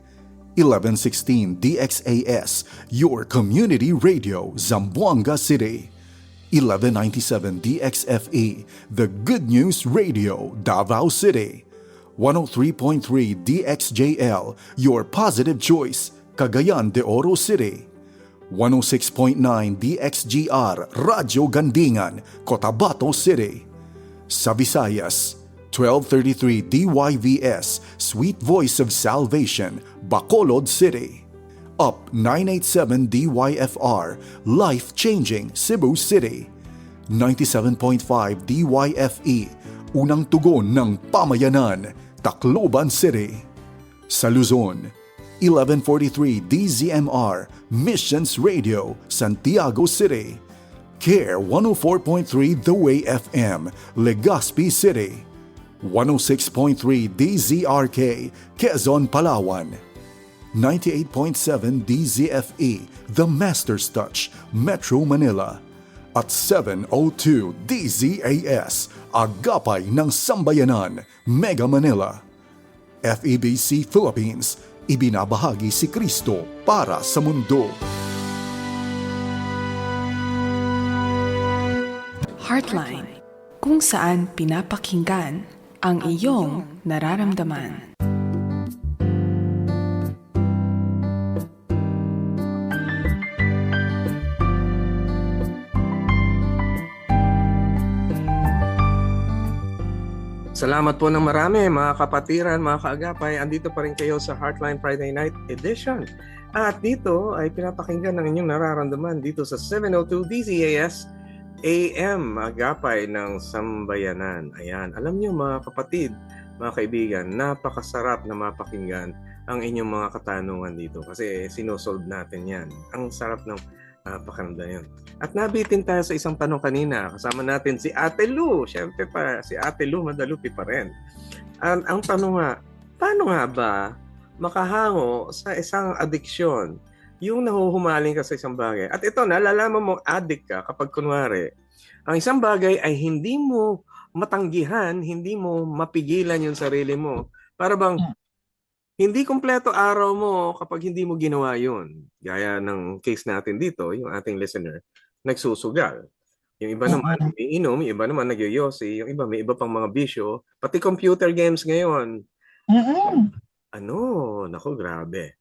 1116 DXAS, your community radio, Zamboanga City. 1197 DXFE, the Good News Radio, Davao City. 103.3 DXJL, your positive choice, Cagayan de Oro City. 106.9 DXGR, Radyo Gandingan, Cotabato City. Sa Visayas, 1233 DYVS, Sweet Voice of Salvation, Bacolod City. Up 987 DYFR, Life Changing, Cebu City. 97.5 DYFE, Unang Tugon ng Pamayanan, Tacloban City. Sa Luzon, 1143 DZMR, Missions Radio, Santiago City. Care 104.3 The Way FM, Legazpi City. 106.3 DZRK, Quezon, Palawan. 98.7 DZFE, The Master's Touch, Metro Manila. At 702 DZAS, Agapay ng Sambayanan, Mega Manila. FEBC Philippines, ibinabahagi si Kristo para sa mundo. Heartline, kung saan pinapakinggan ang iyong nararamdaman. Salamat po ng marami mga kapatiran, mga kaagapay. Andito pa rin kayo sa Heartline Friday Night Edition. At dito ay pinapakinggan ng inyong nararamdaman dito sa 702 DZAS AM, Agapay ng Sambayanan. Ayan, alam niyo mga kapatid, mga kaibigan, napakasarap na mapakinggan ang inyong mga katanungan dito kasi sinosolve natin yan. Ang sarap ng pakiramdam yun. At nabitin tayo sa isang tanong kanina. Kasama natin si Ate Lu. Siyempre pa, si Ate Lu Madalupi pa rin. Ang tanong nga, paano nga ba makahango sa isang adiksyon? Yung nahuhumaling ka sa isang bagay. At ito, nalalaman mong addict ka kapag kunwari, ang isang bagay ay hindi mo matanggihan, hindi mo mapigilan yung sarili mo. Para bang hindi kumpleto araw mo kapag hindi mo ginawa yun. Gaya ng case natin dito, yung ating listener, nagsusugal. Yung iba naman, iinom, yung iba naman nagyoyosi, yung iba may iba pang mga bisyo, pati computer games ngayon. Ano, naku, grabe.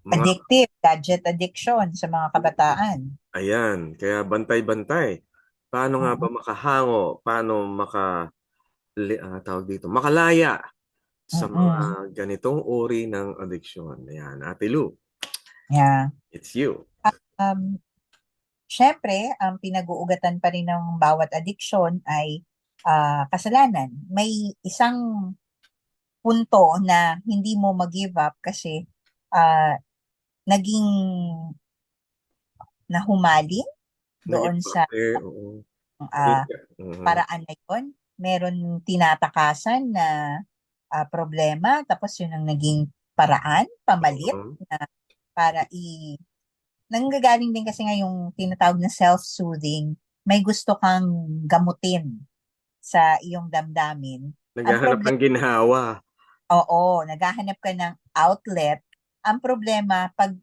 Addictive, gadget addiction sa mga kabataan. Ayan, kaya bantay-bantay. Paano nga ba makahango? Paano makalaya sa mga ganitong uri ng addiction? Ayan, Ate Lu. Yeah. It's you. Syempre, ang pinag-uugatan pa rin ng bawat addiction ay kasalanan. May isang punto na hindi mo mag-give up kasi naging nahumaling doon sa paraan na yun. Meron tinatakasan na problema, tapos yun ang naging paraan, pamalit, na para nanggagaling din kasi nga yung tinatawag na self-soothing, may gusto kang gamutin sa iyong damdamin. Naghahanap ng ginhawa. Oo, naghahanap ka ng outlet. Ang problema, pag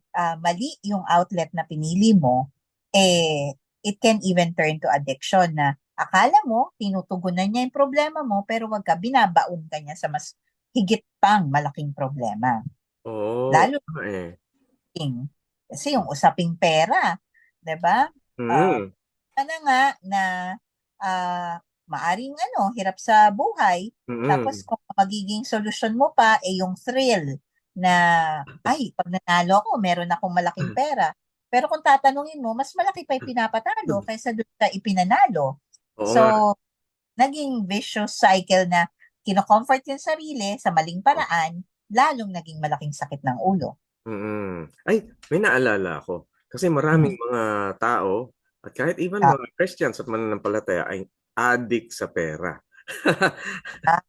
mali yung outlet na pinili mo, it can even turn to addiction na akala mo, tinutugunan niya yung problema mo, pero wag ka, binabaon ka niya sa mas higit pang malaking problema. Oo, Lalo eh. kasi yung usaping pera, 'di ba? Mm. Ano nga na maaring hirap sa buhay. Tapos Mm. kung magiging solusyon mo pa yung thrill na ay pag nanalo ako, meron akong malaking pera. Pero kung tatanungin mo, mas malaki pa yung pinapatalo kaysa doon sa ipinanalo. Oo nga. So, naging vicious cycle na kino-comfort yung sarili sa maling paraan, lalong naging malaking sakit ng ulo. Ay, may naalala ako. Kasi maraming mga tao at kahit even Ah, mga Christians at mananampalataya ay addict sa pera. ah,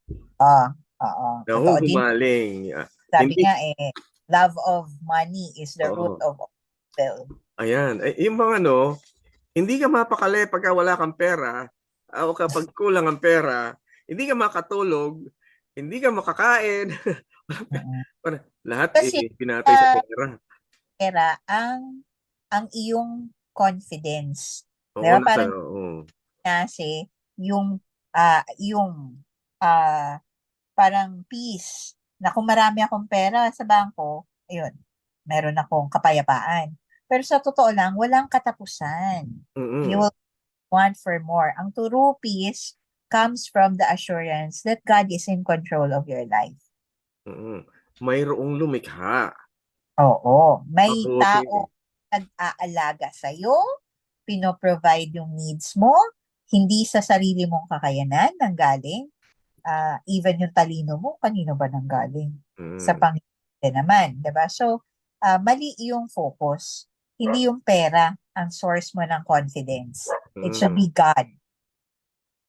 oo, oo. Totoo din. Nahuhumaling. Sabi Hindi, nga love of money is the root oo. of all evil. Ayan. Yung mga hindi ka mapakali pagka wala kang pera o kapag kulang ang pera, hindi ka makatulog, hindi ka makakain. Mm. Lahat Kasi pinatay sa pera. pera ang iyong confidence. 'Di Oo, ba? Parang oo. kasi yung ah, parang peace na kung marami akong pera sa bangko, ayun, meron akong kapayapaan. Pero sa totoo lang, walang katapusan. You Mm. will want for more. Ang true peace comes from the assurance that God is in control of your life. Mm. Mayroong lumikha. Oo. May Mabuti. tao nag-aalaga sa'yo, pinoprovide yung needs mo, hindi sa sarili mong kakayanan nanggaling. Even yung talino mo, kanino ba nanggaling? Sa Mm. Panginoon din naman, 'di ba? So, mali yung focus. Hindi yung pera ang source mo ng confidence. It should Mm. be God.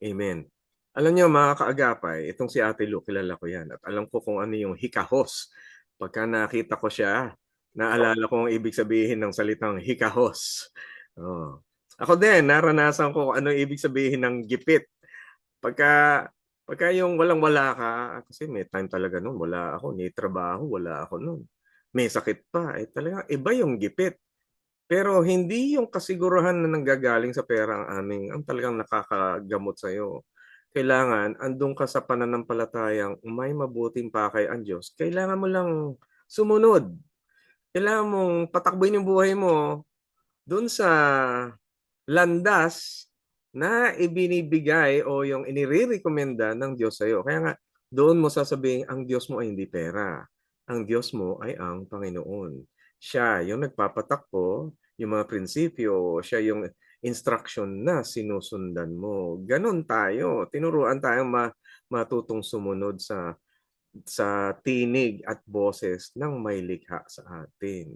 Amen. Alam niyo mga kaagapay, itong si Ate Lu, kilala ko yan. At alam ko kung ano yung hikahos. Pagka nakita ko siya, naalala ko ang ibig sabihin ng salitang hikahos. Oh. Ako din, naranasan ko kung ano ibig sabihin ng gipit. Pagka, pagka yung walang-wala ka, kasi may time talaga nun, wala ako, ni trabaho, wala ako nun. May sakit pa, talaga iba yung gipit. Pero hindi yung kasiguruhan na nanggagaling sa pera ang talagang nakakagamot sa'yo. Kailangan andun ka sa pananampalatayang may mabuting pakay ang Diyos. Kailangan mo lang sumunod. Kailangan mong patakbuhin yung buhay mo dun sa landas na ibinibigay o yung inirerekomenda ng Diyos sa'yo. Kaya nga, doon mo sasabihin, ang Diyos mo ay hindi pera. Ang Diyos mo ay ang Panginoon. Siya yung nagpapatakbo, yung mga prinsipyo, siya yung instruction na sinusundan mo. Ganon tayo. Tinuruan tayong matutong sumunod sa tinig at boses ng may likha sa atin.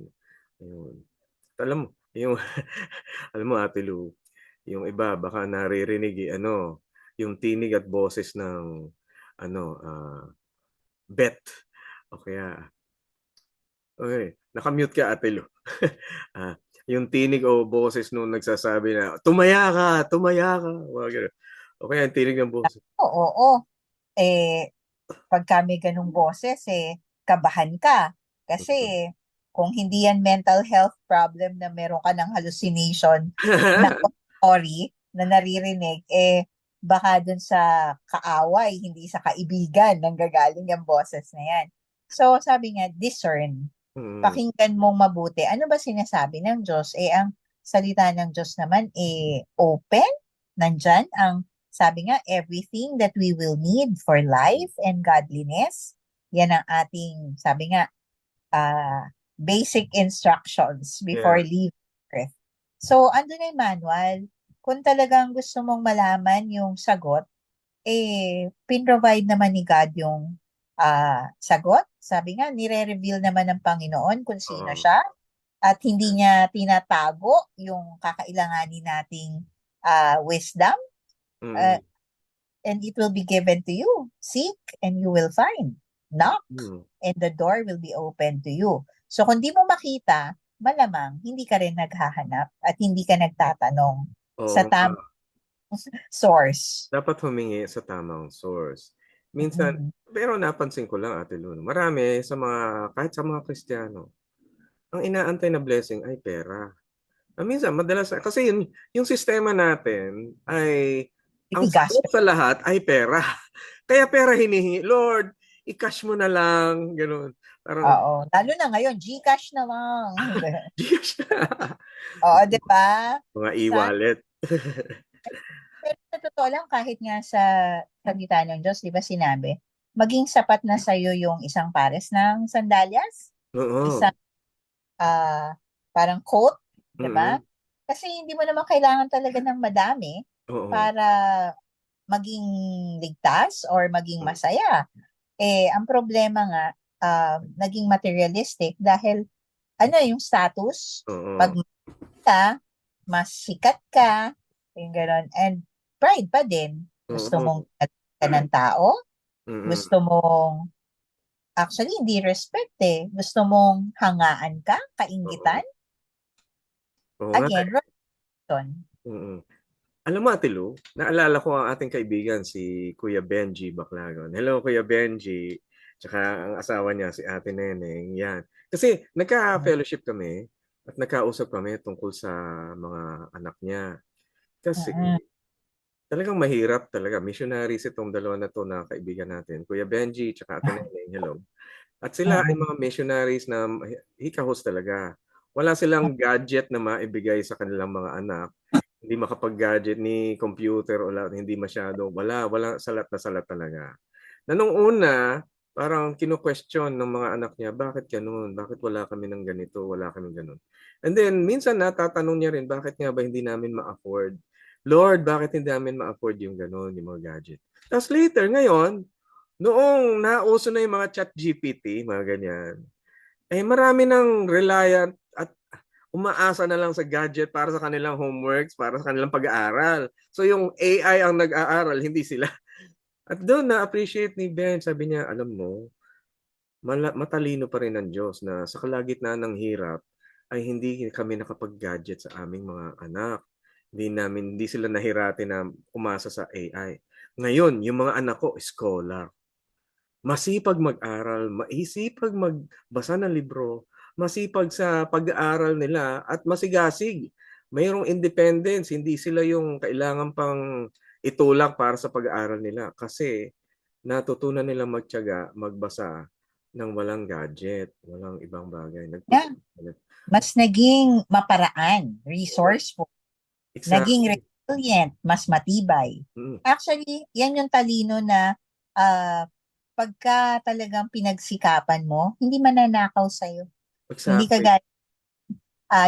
Ayun. Alam mo, alam mo Ate Lu, yung iba baka naririnig yung tinig at boses ng ano, bet o kaya naka-mute ka Ate Lu. Ah, yung tinig o boses nung nagsasabi na, tumaya ka, mga ganun. O kaya yung tinig ng boses. Oo, oo. Pagka may ganung boses, kabahan ka. Kasi kung hindi yan mental health problem na meron ka ng hallucination na story na naririnig, baka dun sa kaaway, hindi sa kaibigan nang gagaling yung boses na yan. So, sabi nga, discern. Mm. Pakinggan mong mabuti. Ano ba sinasabi ng Diyos? Ang salita ng Diyos naman, open. Nandyan ang sabi nga, everything that we will need for life and godliness, yan ang ating, sabi nga, basic instructions before Yeah. leaving Earth. So, andun na yung manual. Kung talagang gusto mong malaman yung sagot, pin-provide naman ni God yung sagot. Sabi nga, nire-reveal naman ng Panginoon kung sino Oo. siya at hindi niya tinatago yung kakailanganin nating wisdom. Mm. And it will be given to you. Seek and you will find. Knock Mm. and the door will be open to you. So kung di mo makita, malamang hindi ka rin naghahanap at hindi ka nagtatanong Oo sa nga. tamang source. Dapat humingi sa tamang source. Minsan, Mm. pero napansin ko lang Ate Lu, marami kahit sa mga Kristiyano, ang inaantay na blessing ay pera. Minsan, madalas, kasi yung sistema natin ay ang Itigas. sagot sa lahat ay pera. Kaya pera hinihingi. Lord, i-cash mo na lang. Ganun. Parang, Oo. Lalo na ngayon, GCash na lang. Gcash na. Oo, di ba? Mga Sa, e-wallet. pero sa totoo lang, kahit nga sa salita ng Diyos, di ba sinabi, maging sapat na sa'yo yung isang pares ng sandalyas, Oo. isang ah, parang coat, di ba? Mm-mm. Kasi hindi mo naman kailangan talaga ng madami Oo. para maging ligtas or maging masaya. Ang problema nga, naging materialistic dahil yung status, pag Oo. ka, mas sikat ka, yung gano'n. And pride pa din. Gusto mong Oo. ka ng tao, Mm-mm. gusto mong, actually, hindi respect Gusto mong hangaan ka, Oo. kaingitan. Oo nga. Again, Robinson. Mm-mm. Alam mo, Ate Lou, naalala ko ang ating kaibigan, si Kuya Benji Baclagon. Hello, Kuya Benji. Tsaka ang asawa niya, si Ate Neneng. Yan. Kasi nagka-fellowship kami at nagkausap kami tungkol sa mga anak niya. Kasi Mm-mm. talagang mahirap talaga. Missionaries itong dalawa na to na kaibigan natin. Kuya Benji tsaka Ate Neneng. Hello. At sila ay Mm-mm. mga missionaries na hikahos talaga. Wala silang gadget na maibigay sa kanilang mga anak. Hindi makapag-gadget ni computer o hindi masyado. Wala salat talaga. Na nung una, parang kino-question ng mga anak niya, bakit ganun? Bakit wala kami ng ganito? Wala kami ganun. And then, minsan natatanong niya rin, bakit nga ba hindi namin ma-afford? Lord, bakit hindi namin ma-afford yung ganun, yung mga gadget? Tapos later, ngayon, noong nauso na yung mga chat GPT, mga ganyan, marami ng reliant at umaasa na lang sa gadget para sa kanilang homeworks, para sa kanilang pag-aaral. So yung AI ang nag-aaral, hindi sila. At doon na-appreciate ni Ben, sabi niya, alam mo, matalino pa rin ang Diyos na sa kalagitnaan ng hirap ay hindi kami nakapag-gadget sa aming mga anak. Hindi sila nahirati na umasa sa AI. Ngayon, yung mga anak ko, scholar. Masipag mag-aral, maisipag magbasa ng libro, masipag sa pag-aaral nila at masigasig. Mayroong independence, hindi sila yung kailangan pang itulak para sa pag-aaral nila kasi natutunan nila magtiyaga, magbasa ng walang gadget, walang ibang bagay. Yeah. Mas naging maparaan, resourceful, naging Exactly. resilient, mas matibay. Mm, Actually, yan yung talino na pagka talagang pinagsikapan mo, hindi mananakaw sa'yo. Hindi ka exactly.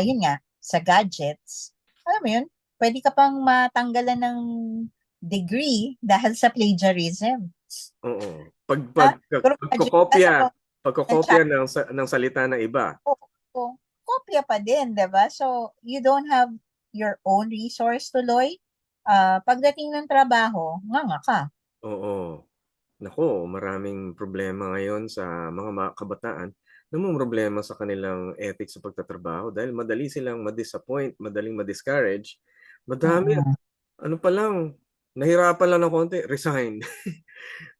yun nga, sa gadgets, alam mo yun, pwede ka pang matanggalan ng degree dahil sa plagiarism. Oo. Group project ka sa ng Pagkokopya chat, ng salita ng iba. kopya pa din, di ba? So, you don't have your own resource tuloy. Pagdating ng trabaho, nga ka. Oo. Nako, maraming problema ngayon sa mga kabataan. Problema sa kanilang ethics sa pagtatrabaho dahil madali silang ma-disappoint, madaling ma-discourage. Madami, Mm-mm. ano pa lang, nahirapan lang ng konti, resign.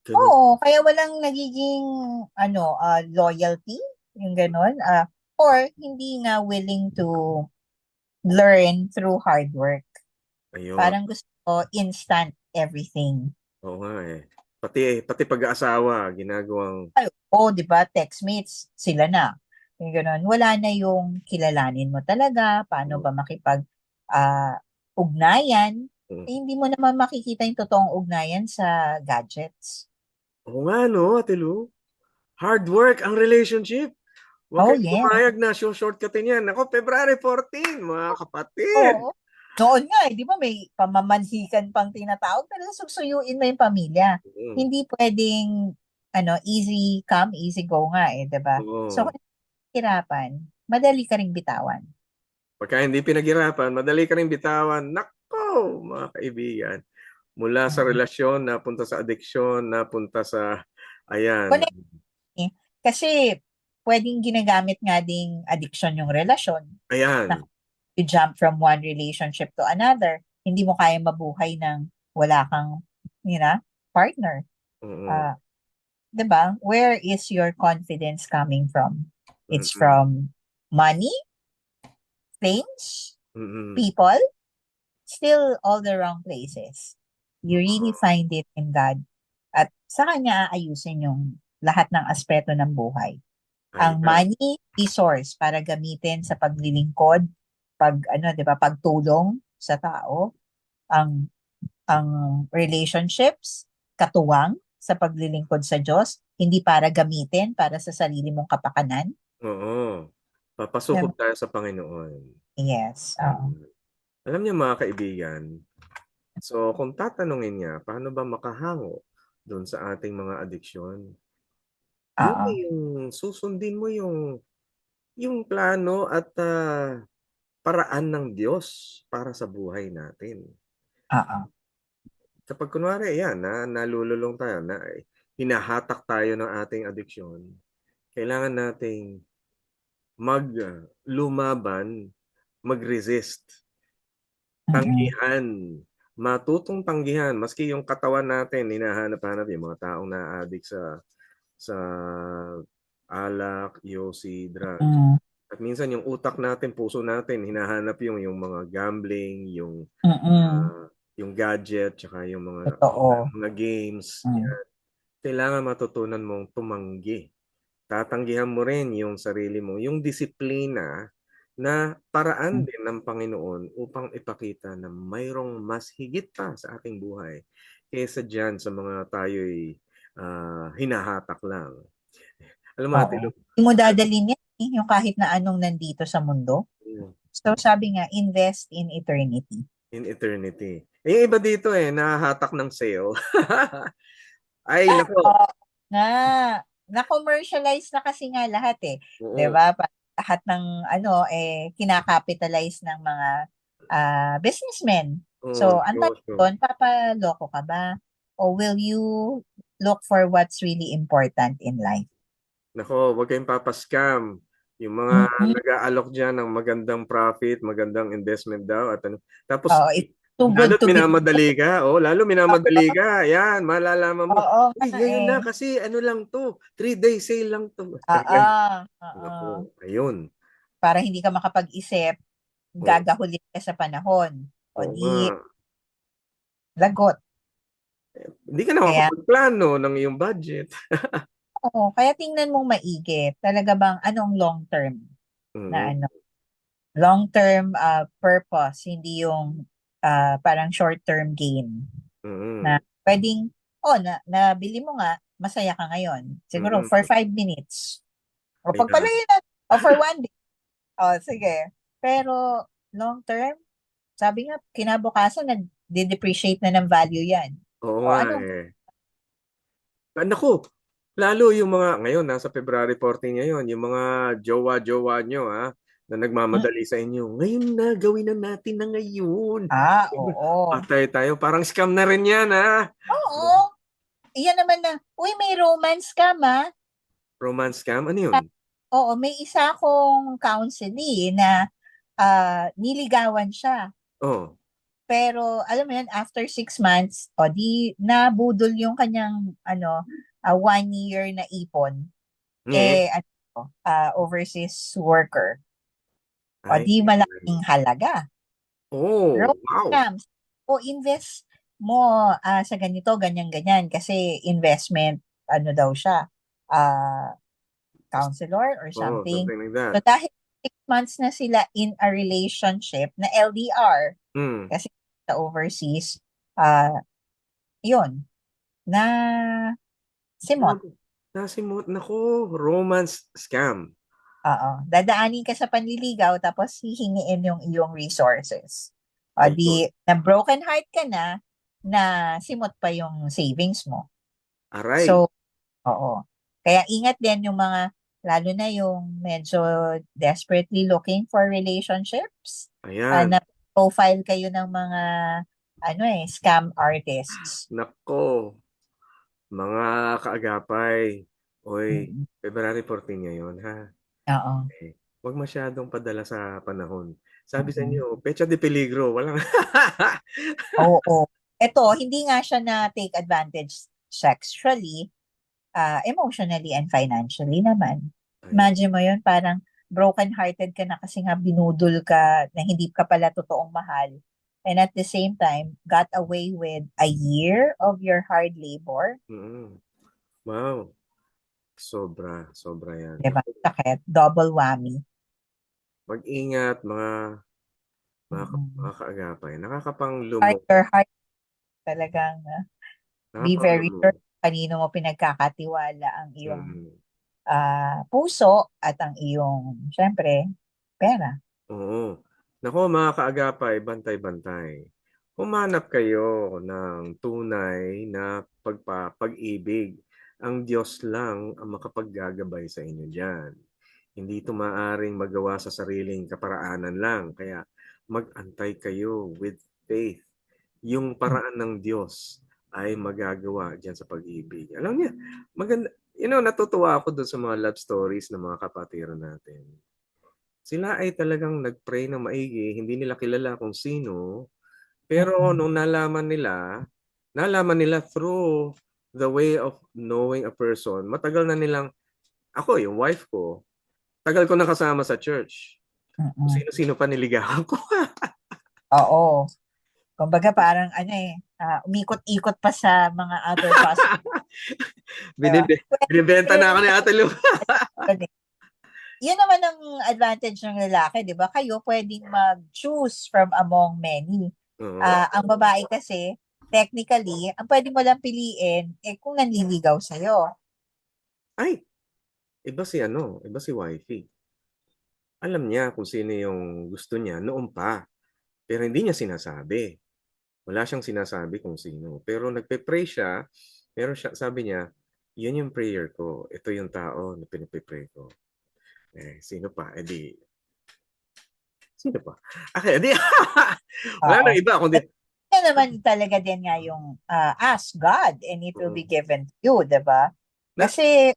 Ganun. Oo, kaya walang nagiging loyalty, yung gano'n. Or hindi nga willing to learn through hard work. Ayun. Parang gusto ko instant everything. Oo nga eh. Pati pag-aasawa, ginagawang, Ay, di ba, textmates, sila na. Yung gano'n. Wala na yung kilalanin mo talaga, paano ba makipag ugnayan. Hindi mo naman makikita yung totoong ugnayan sa gadgets. oo nga no, Ate Lu. Hard work ang relationship. Huwag Oh, kayong yeah. pumayag na shortcutin yan. Ako, February 14, mga kapatid. Oo. Noon nga, di ba may pamamanhikan pang tinatawag, talagang susuyuin mo yung pamilya. Mm. Hindi pwedeng, easy come, easy go nga di ba? So, Oo. kung hirapan, madali ka ring bitawan. Pagka hindi pinaghirapan, madali ka rin bitawan. Nako, mga kaibigan. Mula sa Mm. relasyon, napunta sa addiction, napunta sa, ayan. Connect, kasi pwedeng ginagamit nga ding addiction yung relasyon. Na Ayan. you jump from one relationship to another. Hindi mo kaya mabuhay ng wala kang, partner. Oo. 'Di ba? Where is your confidence coming from? It's Mm-mm. from money, things, Mm-mm. people, still all the wrong places. You really find it in God. At sa Kanya aayusin yung lahat ng aspeto ng buhay. Ang Ayan. money, resource para gamitin sa paglilingkod, ano, 'di ba, pagtulong sa tao, ang relationships, katuwang sa paglilingkod sa Diyos, hindi para gamitin para sa sarili mong kapakanan. Oo. Diba? Papasukod tayo sa Panginoon. Yes. Alam niyo mga kaibigan, so kung tatanungin niya, paano ba makahango doon sa ating mga adiksyon? Yun Oo. yung susundin mo yung plano at paraan ng Diyos para sa buhay natin. Oo. Kapag kunwari yan, nalululong tayo, hinahatak tayo ng ating adiksyon, kailangan nating lumaban, mag-resist, tanggihan, matutong tanggihan, maski yung katawan natin, hinahanap-hanap yung mga taong na-addict sa alak, yosi, drugs. At minsan yung utak natin, puso natin, hinahanap yung mga gambling, yung gadget, tsaka yung Totoo. mga games. Yan. Kailangan matutunan mong tumanggi. Tatanggihan mo rin yung sarili mo, yung disiplina na paraan din ng Panginoon upang ipakita na mayroong mas higit pa sa ating buhay kaysa dyan sa mga tayo'y hinahatak lang. Alam mo, Ate Oo. Lu, Hindi mo dadalhin yan, yung kahit na anong nandito sa mundo. So sabi nga, invest in eternity. in eternity. Yung iba dito nahahatak ng sale. Ay, nako. Na, na-commercialize na kasi nga lahat Oo. 'Di ba? Lahat ng ano kinakapitalize ng mga businessmen. So, ang tanong doon, papaloko ka ba? O will you look for what's really important in life? Nako, wag kayong papascam. Yung mga nag-aalok dyan ng magandang profit, magandang investment daw. At ano. Tapos, Too good lalo't to be minamadali ka. Lalo minamadali ka. Yan, malalaman mo. Oo, Uy, ngayon na kasi ano lang to. 3-day sale lang to. Nako, ayun. Para hindi ka makapag-isip, gagahulin ka sa panahon. O Oo di, nga. lagot. Hindi ka na makapagplano ng iyong budget. Oo, kaya tingnan mong maigi. Talaga bang anong long term na long term purpose, hindi yung parang short term gain. Na pwedeng nabili mo nga, masaya ka ngayon. Siguro for 5 minutes. O pagpalayo na, o for 1 day. O sige. Pero long term, sabi nga, kinabukasan nag-depreciate na ng value yan. Oo nga Naku, lalo yung mga, ngayon, nasa February 14 ngayon, yung mga jowa-jowa nyo, na nagmamadali sa inyo. Ngayon na, gawin na natin na ngayon. Oo. Patay tayo. Parang scam na rin yan, Oo. Iyan naman na, uy, may romance scam, Romance scam? Ano yun? Oo, may isa akong counselee na niligawan siya. Oh. Pero, alam mo yun, after 6 months, di nabudol yung kanyang 1 year na ipon. Overseas worker. Di malaking halaga. Oh, wow. Invest mo sa ganito, ganyan-ganyan. Kasi investment, daw siya, counselor or something. Something like that. So, dahil 6 months na sila in a relationship na LDR, kasi sa overseas, yun, na simot. Nasimot. Naku, romance scam. Oo. Dadaanin ka sa panliligaw tapos hihingiin yung iyong resources. Di, na broken heart ka na simot pa yung savings mo. Aray. So, oo. Kaya ingat din yung mga, lalo na yung medyo desperately looking for relationships. Ayan. Na profile kayo ng mga, scam artists. Nako. Mga kaagapay. Oy, February 14 ngayon, ha? Oo. Huwag masyadong padala sa panahon. Sabi sa inyo, pecha de peligro. Walang... Oo. Ito, hindi nga siya na take advantage sexually, emotionally and financially naman. Imagine mo yun, parang broken-hearted ka na kasi nga binudol ka na hindi ka pala totoong mahal. and at the same time got away with a year of your hard labor. Wow. Sobra yan. Diba? Sakit. Double whammy. Mag-ingat mga kaagapay. Nakakapanglumo. Your heart talagang be very Nakakapanglumo. sure kanino mo pinagkakatiwala ang iyong puso at ang iyong, syempre, pera. Oo. Nako mga kaagapay, bantay-bantay. Humanap kayo ng tunay na pag-ibig. Ang Diyos lang ang makapaggagabay sa inyo dyan. Hindi ito maaaring magawa sa sariling kaparaanan lang. Kaya mag-antay kayo with faith. Yung paraan ng Diyos ay magagawa dyan sa pag-ibig. Alam niya, maganda. Natutuwa ako doon sa mga love stories ng mga kapatiran natin. Sila ay talagang nag-pray ng maigi, hindi nila kilala kung sino, pero nung nalaman nila through the way of knowing a person, matagal na nilang, ako, yung wife ko, tagal ko na kasama sa church. Sino-sino pa niligawan ko. Oo. Kumbaga parang umikot-ikot pa sa mga other possible. Binibenta na ako ni Ate Lu. Yun naman ang advantage ng lalaki, di ba? Kayo pwedeng mag-choose from among many. Ang babae kasi, technically, ang pwede mo lang piliin kung nanliligaw sa'yo. Ay, iba si wifey. Alam niya kung sino yung gusto niya noon pa. Pero hindi niya sinasabi. Wala siyang sinasabi kung sino. Pero nagpe-pray siya. Pero sabi niya, yun yung prayer ko. Ito yung tao na pinipray ko. Sino pa? Sino pa? Okay, wala nang iba. Kundi, yan naman talaga din nga yung ask God and it will be given to you, diba? Kasi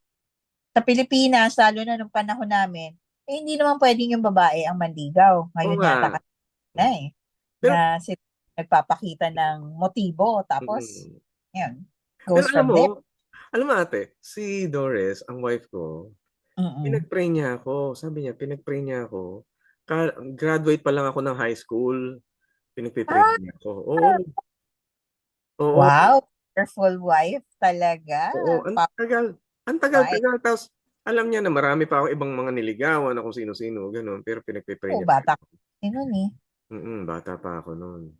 sa Pilipinas, lalo na nung panahon namin, hindi naman pwedeng yung babae ang manligaw. Ngayon yata na na nagpapakita ng motibo. Tapos, yun, goes from there. Alam mo ate, si Doris, ang wife ko, pinag-pray niya ako. Sabi niya, pinag-pray niya ako. Graduate pa lang ako ng high school. Pinag-pray niya ako. Oo. Wow, wonderful wife talaga. Oo, ang tagal. Tapos, alam niya na marami pa ako ibang mga niligawan na kung sino-sino, gano'n. Pero pinag-pray niya. Bata ko. Sino ni? Bata pa ako noon.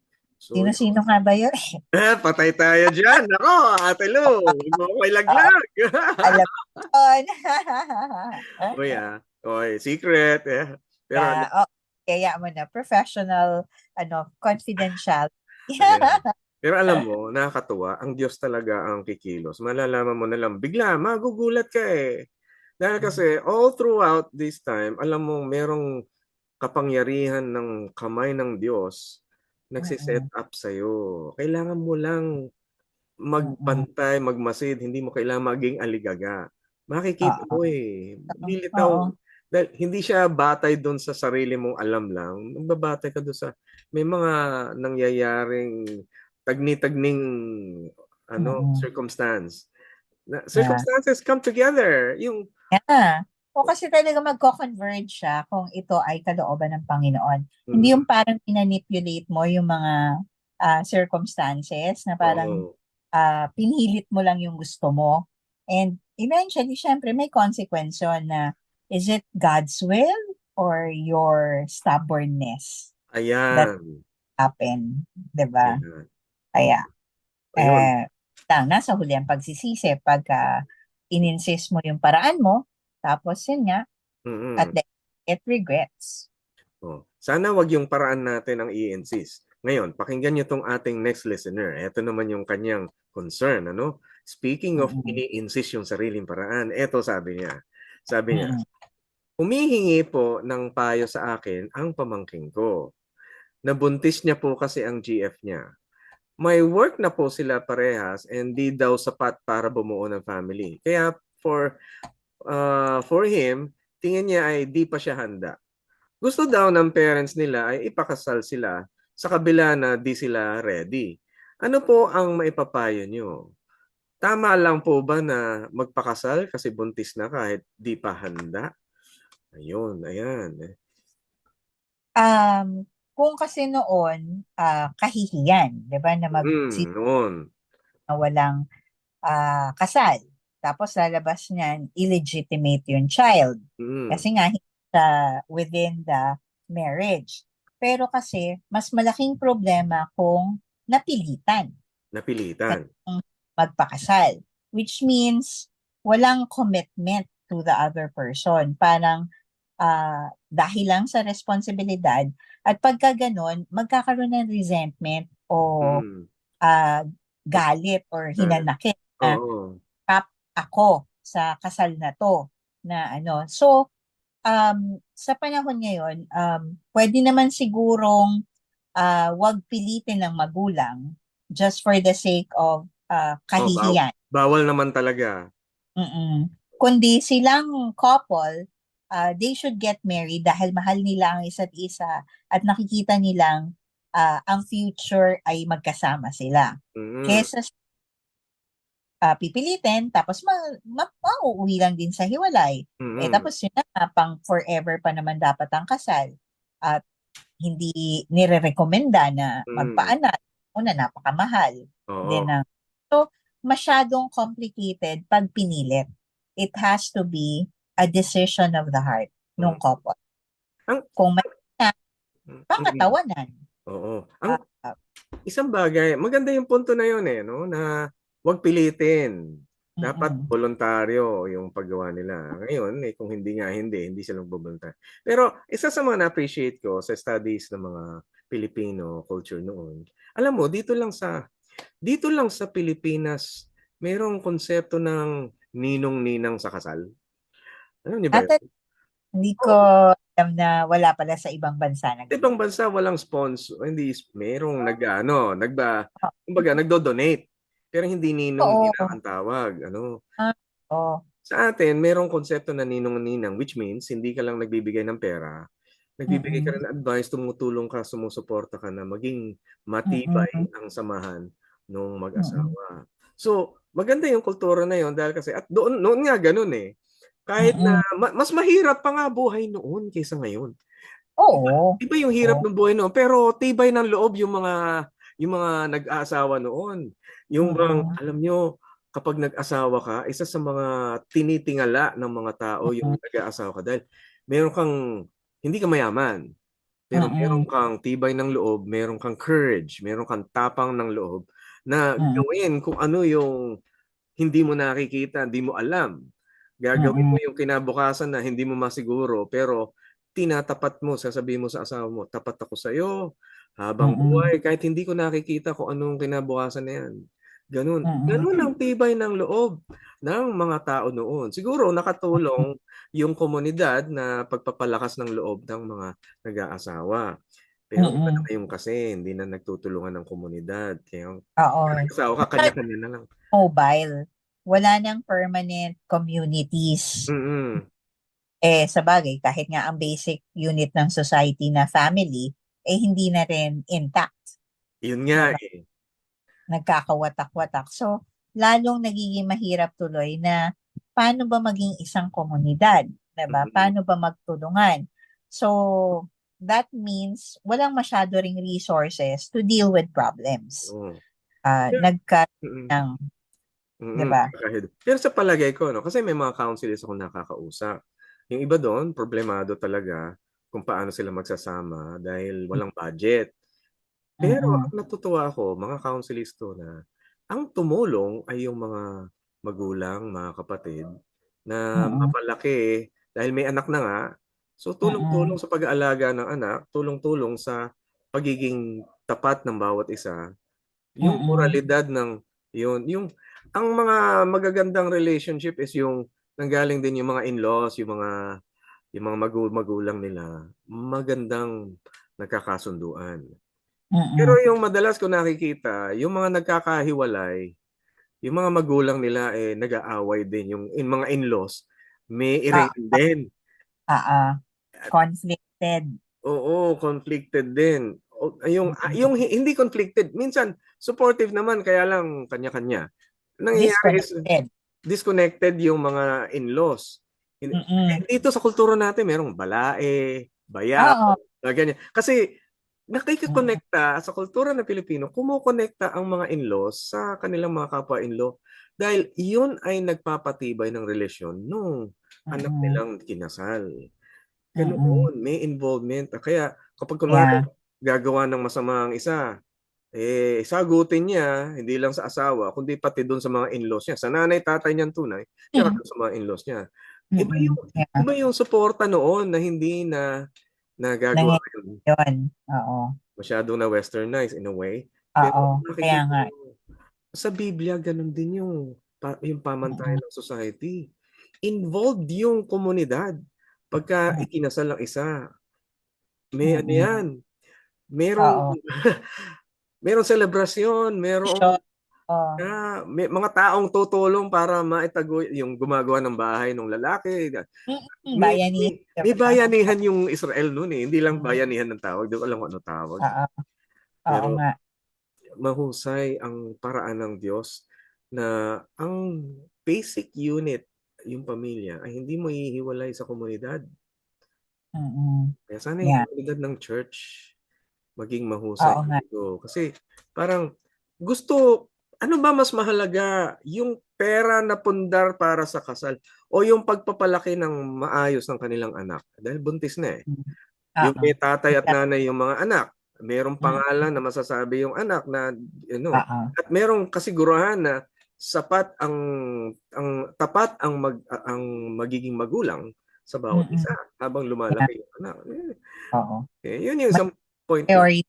So, sino nga ba yun? Patay tayo dyan. Ako, Ate Lu. Hindi mo may laglag. Alam ko. Secret. Pero, kaya mo na, professional, confidential. Pero alam mo, nakakatuwa, ang Diyos talaga ang kikilos. Malalaman mo na lang, bigla, magugulat ka eh. Dahil kasi, all throughout this time, alam mo, merong kapangyarihan ng kamay ng Diyos nagsiset up sa'yo. Kailangan mo lang magpantay, magmasid. Hindi mo kailangan maging aligaga. Makikita mo eh. Bilitaw. Dahil hindi siya batay doon sa sarili mong alam lang. Magbabatay ka doon sa may mga nangyayaring tagni-tagning circumstance. Circumstances come together. Kasi talaga magko-converge siya kung ito ay kalooban ng Panginoon. Hindi yung parang pinanipulate mo yung mga circumstances na parang pinilit mo lang yung gusto mo. And eventually, syempre, may consequence yun na is it God's will or your stubbornness? Ayan. That happen. Diba? Kaya, nasa huli ang pagsisisi pagka in-insist mo yung paraan mo, tapos yun nga, at the end, it regrets. Sana wag yung paraan natin ang i-insist. Ngayon, pakinggan niyo tong ating next listener. Ito naman yung kanyang concern. Speaking of ini-insist yung sariling paraan, ito sabi niya, humihingi po ng payo sa akin ang pamangking ko. Nabuntis niya po kasi ang GF niya. May work na po sila parehas and di daw sapat para bumuo ng family. Kaya for him, tingin niya ay di pa siya handa. Gusto daw ng parents nila ay ipakasal sila sa kabila na di sila ready. Ano po ang maipapayo niyo? Tama lang po ba na magpakasal kasi buntis na kahit di pa handa? Ayun, ayan. Kung kasi noon, kahihiyan, 'di ba, na Noon. na walang kasal. Tapos lalabas niyan, illegitimate yung child. Mm. Kasi nga, hindi siya within the marriage. Pero kasi, mas malaking problema kung napilitan. Napilitan. Kung magpakasal. Which means, walang commitment to the other person. Parang, dahil lang sa responsibilidad, at pagka ganon, magkakaroon ng resentment o Mm. ah, galit or Dahil. hinanakit na Oo. tap ako sa kasal na to na ano. So, sa panahon ngayon, pwede naman sigurong wag pilitin ng magulang just for the sake of Oh, kahihiyan. bawal naman talaga. Mm-mm. Kundi silang couple, they should get married dahil mahal nila ang isa't isa at nakikita nilang ang future ay magkasama sila. Mm. Kesa pipilitin tapos mauuwi lang din sa hiwalay. Mm. Tapos yun na, pang forever pa naman dapat ang kasal. At hindi nire-recommenda na Mm. magpaanak. Una, napakamahal. Oo. Then, so, masyadong complicated pag pinilit. It has to be a decision of the heart Mm. nung couple. Ang Kung may mm. pangatawanan. Oo. Ang Uh, isang bagay, maganda yung punto na yun no, na huwag pilitin. Dapat mm-mm. voluntaryo yung paggawa nila. Ngayon, kung hindi nga hindi sila magboboluntaryo. Pero isa sa mga na-appreciate ko sa studies ng mga Filipino culture noon, alam mo, dito lang sa Pilipinas, merong konsepto ng ninong-ninang sa kasal. Alam niyo ba At yun? hindi ko alam na wala pala sa ibang bansa na Sa ibang bansa walang sponsor, hindi merong kumbaga nagdo-donate. Pero hindi ninong-nina Oo. ang tawag, ano. Oo. Sa atin, merong konsepto na ninong-ninang, which means hindi ka lang nagbibigay ng pera, nagbibigay ka Mm-mm. rin ng advice, tumutulong ka, sumusuporta ka na maging matibay Mm-mm. ang samahan ng Mm-mm. mag-asawa. So, maganda yung kultura na yon dahil kasi at noon nga ganun Kahit na Mm-mm. mas mahirap pa nga buhay noon kaysa ngayon. Iba, Oo. iba yung hirap Oo. ng buhay noon, pero tibay ng loob yung mga nag-aasawa noon. Yung bang, Mm-mm. alam nyo, kapag nag-asawa ka, isa sa mga tinitingala ng mga tao yung Mm-mm. nag-aasawa ka dahil meron kang, hindi ka mayaman, pero meron Mm-mm. kang tibay ng loob, meron kang courage, meron kang tapang ng loob na Mm-mm. gawin kung ano yung hindi mo nakikita, hindi mo alam. Gagawin mo Mm-mm. yung kinabukasan na hindi mo masiguro, pero tinatapat mo, sasabihin mo sa asawa mo, tapat ako sa iyo habang Mm-mm. buhay, kahit hindi ko nakikita kung anong kinabukasan na yan. Ganun. Ganun Mm-mm. ang tibay ng loob ng mga tao noon. Siguro nakatulong yung komunidad na pagpapalakas ng loob ng mga nag-aasawa. Pero iba na Mm-mm. ngayon kasi, hindi na nagtutulungan ng komunidad. Kaya Oo. nag-asawa ka, At kanya-kanya na lang. mobile. Wala nang permanent communities. Mm-mm. Sa bagay, kahit nga ang basic unit ng society na family, hindi na rin intact. Yun nga Diba? Nagkakawatak-watak. So, lalong nagiging mahirap tuloy na paano ba maging isang komunidad? Diba? Mm-mm. Paano ba magtulungan? So, that means walang masyado ring resources to deal with problems. Oo. Nagka Mm-mm. ng, Mm-mm. diba? Pero sa palagay ko, kasi may mga counselors akong nakakausap. Yung iba doon, problemado talaga kung paano sila magsasama dahil walang budget. Pero Mm-mm. ang natutuwa ako, mga counselors to na ang tumulong ay yung mga magulang, mga kapatid na Mm-mm. mapalaki dahil may anak na nga. So tulong-tulong Mm-mm. sa pag-aalaga ng anak, tulong-tulong sa pagiging tapat ng bawat isa. Yung Mm-mm. moralidad ng yung ang mga magagandang relationship is yung nanggaling din yung mga in-laws, yung mga magulang nila, magandang nagkakasunduan. Pero Mm-mm. yung madalas ko nakikita, yung mga nagkakahiwalay, yung mga magulang nila nag-aaway din, yung mga in-laws, may Ah, irain din. conflicted. Oo, conflicted din. Yung hindi conflicted, minsan supportive naman, kaya lang kanya-kanya. Nangyayari is Disconnected. disconnected yung mga in-laws. Mm-mm. Dito sa kultura natin, merong balae, bayaw, Oo. ganyan. Kasi nakikikonekta sa kultura ng Pilipino, kumukonekta ang mga in-laws sa kanilang mga kapwa-in-law dahil iyon ay nagpapatibay ng relasyon nung anak Mm-mm. nilang kinasal. Mm-mm. Ganoon, may involvement. Kaya kapag kunwari Yeah. gagawa ng masama ang isa, sagutin niya, hindi lang sa asawa, kundi pati doon sa mga in-laws niya. Sa nanay, tatay niyang tunay, kaya Mm. doon sa mga in-laws niya. Iba Mm-mm. yung, Yeah. iba yung suporta noon na hindi na nagagawa Nangyayari ngayon. yun. Oo. Masyadong na westernized in a way. Oo. Pero Kaya makikita nga. mo, sa Biblia, ganun din yung Mm-mm. pamantayan ng society. Involved yung komunidad. Pagka Mm-mm. ikinasal ng isa, may ano Mm-mm. yan, merong Oo. merong selebrasyon, merong Sure. Oo. may mga taong tutulong para maitago yung gumagawa ng bahay ng lalaki. Mm-mm. May, Bayani. may, may bayanihan yung Israel noon eh. Hindi lang Mm. bayanihan ng tawag. Di ko alam kung ano tawag. Oo. Oo Pero nga. mahusay ang paraan ng Diyos na ang basic unit, yung pamilya, ay hindi mo ihiwalay sa komunidad. Mm-mm. Kaya sana yung Yeah. komunidad ng church maging mahusay Oo nga. dito. Kasi parang gusto, ano ba mas mahalaga? Yung pera na pundar para sa kasal o yung pagpapalaki ng maayos ng kanilang anak? Dahil buntis na eh. Mm. Yung Oo. may tatay at nanay yung mga anak, merong Mm. pangalan na masasabi yung anak na Oo. at merong kasiguruhan na sapat ang tapat ang magiging magulang sa bawat Mm-mm. isa habang Yeah. lumalaki yung anak. Oo. Yun yung isang point ko. Priority.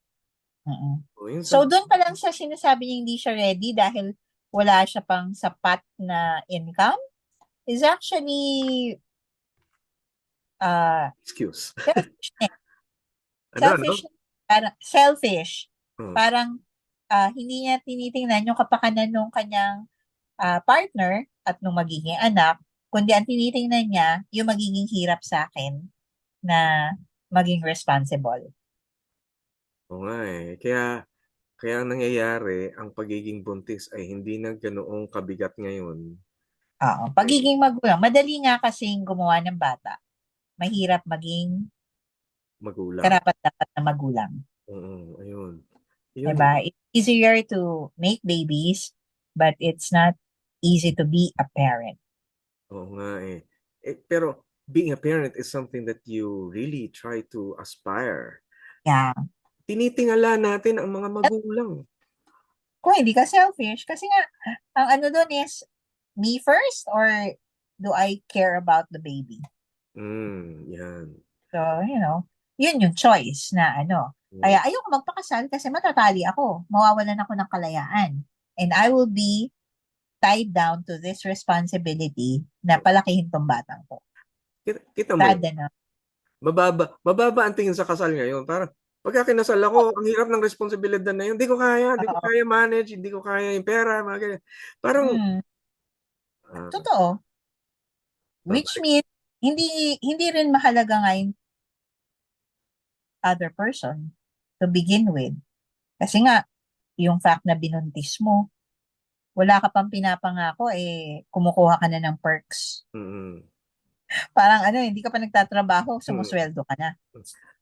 Mm-mm. Yun So, doon pa lang sa sinasabi niya hindi siya ready dahil wala siya pang sapat na income is actually excuse. selfish. Ano? Selfish. Parang selfish. Hmm. Parang hindi niya tinitingnan yung kapakanan ng kanyang partner at nung magiging anak, kundi ang tinitingnan niya yung magiging hirap sa akin na maging responsible. Oo nga eh. Kaya ang nangyayari, ang pagiging buntis ay hindi na ganoong kabigat ngayon. Oo. Pagiging magulang. Madali nga kasing gumawa ng bata. Mahirap maging Magulang. karapat-dapat na magulang. Oo, ayun. Diba? It's easier to make babies, but it's not easy to be a parent. Oo nga eh. Pero being a parent is something that you really try to aspire. Yeah. Tinitingala natin ang mga magulang. Kung hindi ka selfish, kasi nga, ang ano doon is, me first or do I care about the baby? Yan. So, yun yung choice na Kaya ayoko magpakasal kasi matatali ako. Mawawalan ako ng kalayaan. And I will be tied down to this responsibility na palakihin tong batang ko. Kita mo Sad yun. na. Mababa ang tingin sa kasal ngayon. Parang, pagka kinasal ako, ang hirap ng responsibilidad na yun. Hindi ko kaya manage, hindi ko kaya yung pera, mga ganyan. Parang, totoo. Which means, hindi rin mahalaga nga yung other person to begin with. Kasi nga, yung fact na binuntis mo, wala ka pang pinapangako, kumukuha ka na ng perks. Parang hindi ka pa nagtatrabaho, sumusweldo ka na.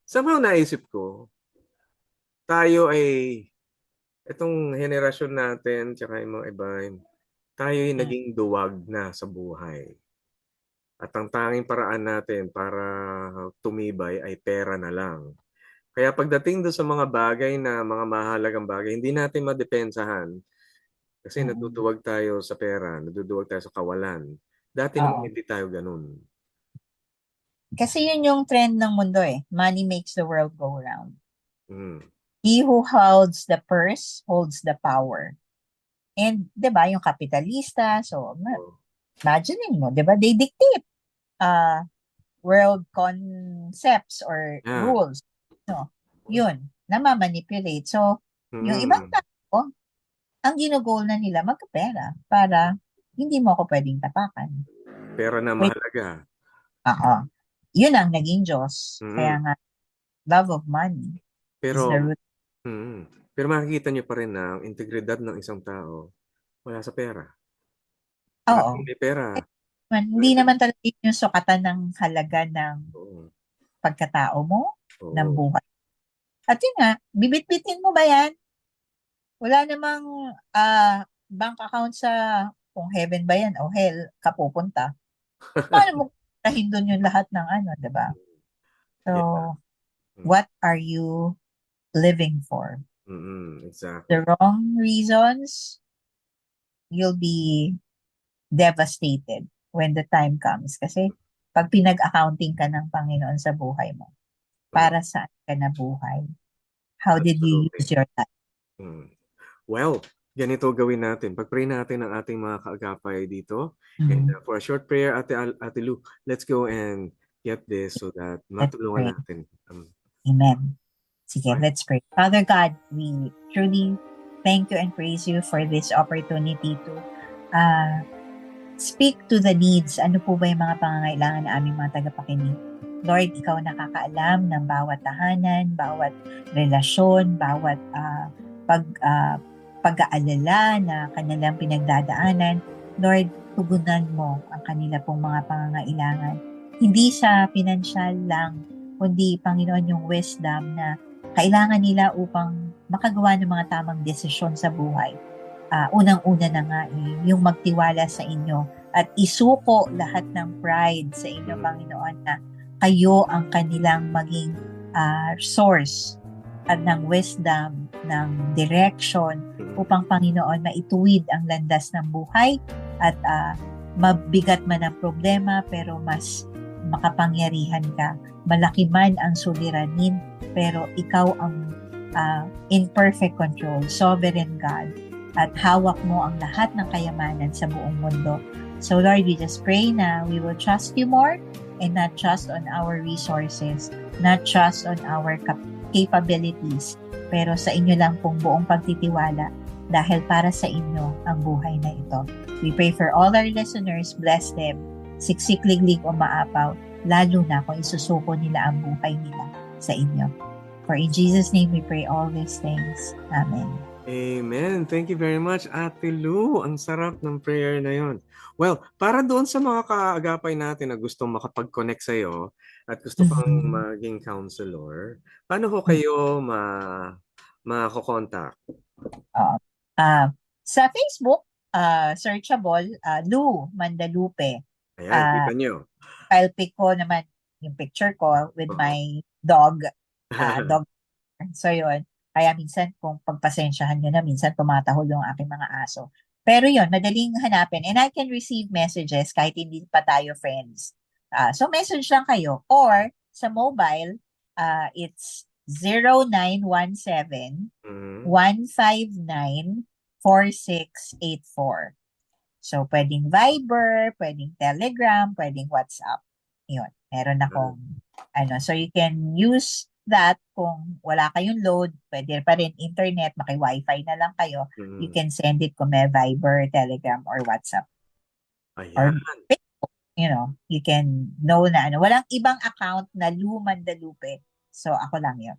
Somehow naisip ko, tayo ay, itong henerasyon natin, tsaka yung mga iba, tayo ay naging duwag na sa buhay. At ang tanging paraan natin para tumibay ay pera na lang. Kaya pagdating doon sa mga bagay na mga mahalagang bagay, hindi natin madepensahan. Kasi natutuwag tayo sa pera, natutuwag tayo sa kawalan. Dati naman hindi tayo ganun. Kasi yun yung trend ng mundo eh. Money makes the world go round. He who holds the purse holds the power. And, di ba, yung kapitalista, so, imaginein mo, di ba, they dictate world concepts or rules. So, yun, namamanipulate. So, yung ibang tao, ang ginugol na nila magkapera para hindi mo ako pwedeng tapakan. Pera na mahalaga. Yun ang naging Diyos. Kaya nga, love of money is the root. Pero makikita niyo pa rin na ang integridad ng isang tao wala sa pera. Oo. May pera. Hindi naman talaga yung sukatan ng halaga ng pagkatao mo, ng buhay. At yun nga, bibit-bitin mo ba yan? Wala namang bank account sa kung heaven ba yan o hell ka pupunta. Paano mo kurahin doon yung lahat ng ano, di ba? So, Yeah. what are you living for? Exactly. The wrong reasons, you'll be devastated when the time comes. Kasi pag pinag-accounting ka ng Panginoon sa buhay mo, para saan ka nabuhay? How did you Absolutely. use your life? Well, ganito gawin natin. Pag-pray natin ang ating mga kaagapay dito. And for a short prayer, Ate Lu, let's go and get this so that matulungan natin. Amen. Sige, let's pray. Father God, we truly thank you and praise you for this opportunity to speak to the needs. Ano po ba yung mga pangangailangan na aming mga tagapakinig? Lord, ikaw nakakaalam ng bawat tahanan, bawat relasyon, bawat pag-aalala na kanilang pinagdadaanan. Lord, tugunan mo ang kanila pong mga pangangailangan. Hindi sa pinansyal lang, kundi Panginoon yung wisdom na kailangan nila upang makagawa ng mga tamang desisyon sa buhay. Unang-una na nga yung magtiwala sa inyo at isuko lahat ng pride sa inyo, Panginoon, na kayo ang kanilang maging source at ng wisdom, ng direction upang, Panginoon, maituwid ang landas ng buhay at mabigat man ang problema pero mas makapangyarihan ka. Malaki man ang suliranin pero ikaw ang in perfect control, sovereign God, at hawak mo ang lahat ng kayamanan sa buong mundo. So Lord, we just pray na we will trust you more and not trust on our resources, not trust on our capabilities, pero sa inyo lang pong buong pagtitiwala dahil para sa inyo ang buhay na ito. We pray for all our listeners, bless them, siksikliglig o maapaw, lalo na kung isusuko nila ang buhay nila sa inyo. For in Jesus' name we pray all these things. Amen. Amen. Thank you very much, Ate Lu. Ang sarap ng prayer na yon. Well, para doon sa mga kaagapay natin na gustong makapag-connect sa'yo at gusto pang maging counselor, paano ho kayo mako-contact? Sa Facebook, searchable, Lu Mandalupe. Ayan, kita nyo. I'll pick ko naman yung picture ko with my dog. Dog. So yun. Kaya minsan kung pagpasensyahan nyo na, minsan tumatahol yung aking mga aso. Pero yun, madaling hanapin. And I can receive messages kahit hindi pa tayo friends. So message lang kayo. Or sa mobile, it's 0917 159 4684. So pwedeng Viber, pwedeng Telegram, pwedeng WhatsApp. Yun. Meron akong so you can use that kung wala kayong load, pwede pa rin internet, maki-wifi na lang kayo. You can send it kung may Viber, Telegram, or WhatsApp. Ayan. Or Facebook, you can know na walang ibang account na Lu Mandalupe. So ako lang yun.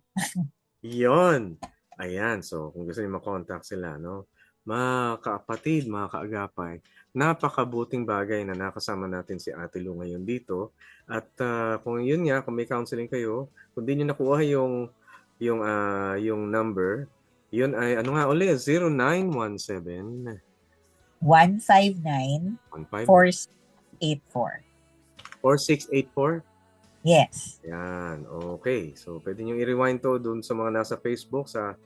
Yun. Ayan. So kung gusto niyo makontakt sila, no? Mga kapatid, mga kaagapay, napakabuting bagay na nakasama natin si Ate Lu ngayon dito. At kung yun nga, kung may counseling kayo, kung di nyo nakuha yung number, yun ay, ano nga ulit, 0917 159 4684. 4684? Yes. Yan, okay. So, pwede nyo i-rewind to dun sa mga nasa Facebook, sa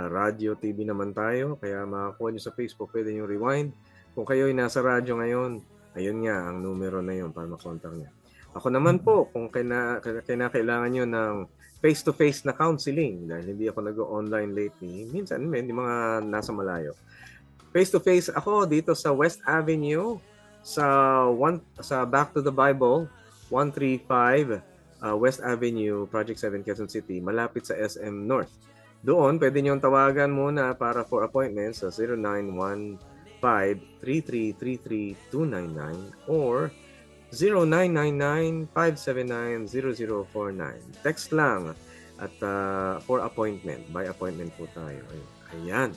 radio, TV naman tayo. Kaya makakuha nyo sa Facebook, pwede nyo rewind. Kung kayo ay nasa radyo ngayon, ayun nga, ang numero na yun para makontak nyo. Ako naman po, kung kailangan nyo ng face-to-face na counseling, dahil hindi ako nag-online lately, minsan may mga nasa malayo. Face-to-face ako dito sa West Avenue, sa Back to the Bible, 135 West Avenue, Project 7, Quezon City, malapit sa SM North. Doon, pwede niyong tawagan muna para for appointments sa 0915-3333-299 or 0999-579-0049. Text lang at for appointment. By appointment po tayo. Ayan.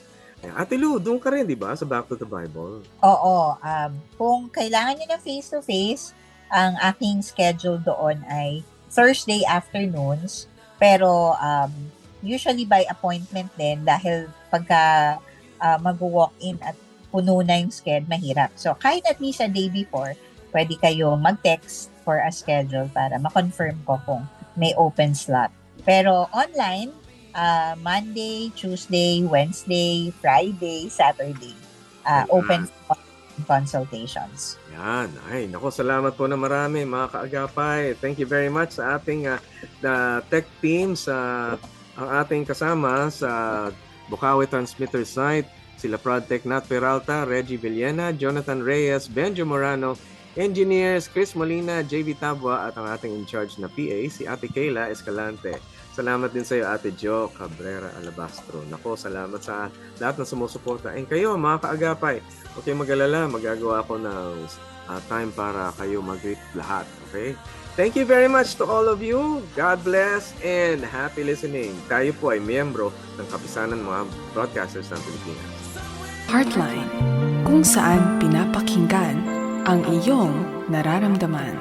Ate Lu, doon ka rin, di ba? Sa Back to the Bible. Oo. Kung kailangan niyo na face-to-face, ang aking schedule doon ay Thursday afternoons. Pero usually by appointment din dahil pagka mag-walk-in at puno na yung schedule, mahirap. So kahit at least a day before, pwede kayo mag-text for a schedule para ma-confirm ko kung may open slot. Pero online, Monday, Tuesday, Wednesday, Friday, Saturday, open consultations. Yan. Ay, naku, salamat po na marami mga kaagapay. Thank you very much sa ating the tech team, sa ang ating kasama sa Bukawi Transmitter Site, sila Prodtech Nat Peralta, Reggie Villena, Jonathan Reyes, Benjo Morano, engineers Chris Molina, JV Tabwa, at ang ating in-charge na PA, si Ate Kayla Escalante. Salamat din sa iyo, Ate Jo Cabrera Alabastro. Nako, salamat sa lahat na sumusuporta. And kayo, mga kaagapay, okay, mag-alala, magagawa ko ng time para kayo mag-greet lahat. Okay? Thank you very much to all of you. God bless and happy listening. Tayo po ay miyembro ng Kapisanan mga Broadcasters ng Pilipinas. Heartline, kung saan pinapakinggan ang iyong nararamdaman.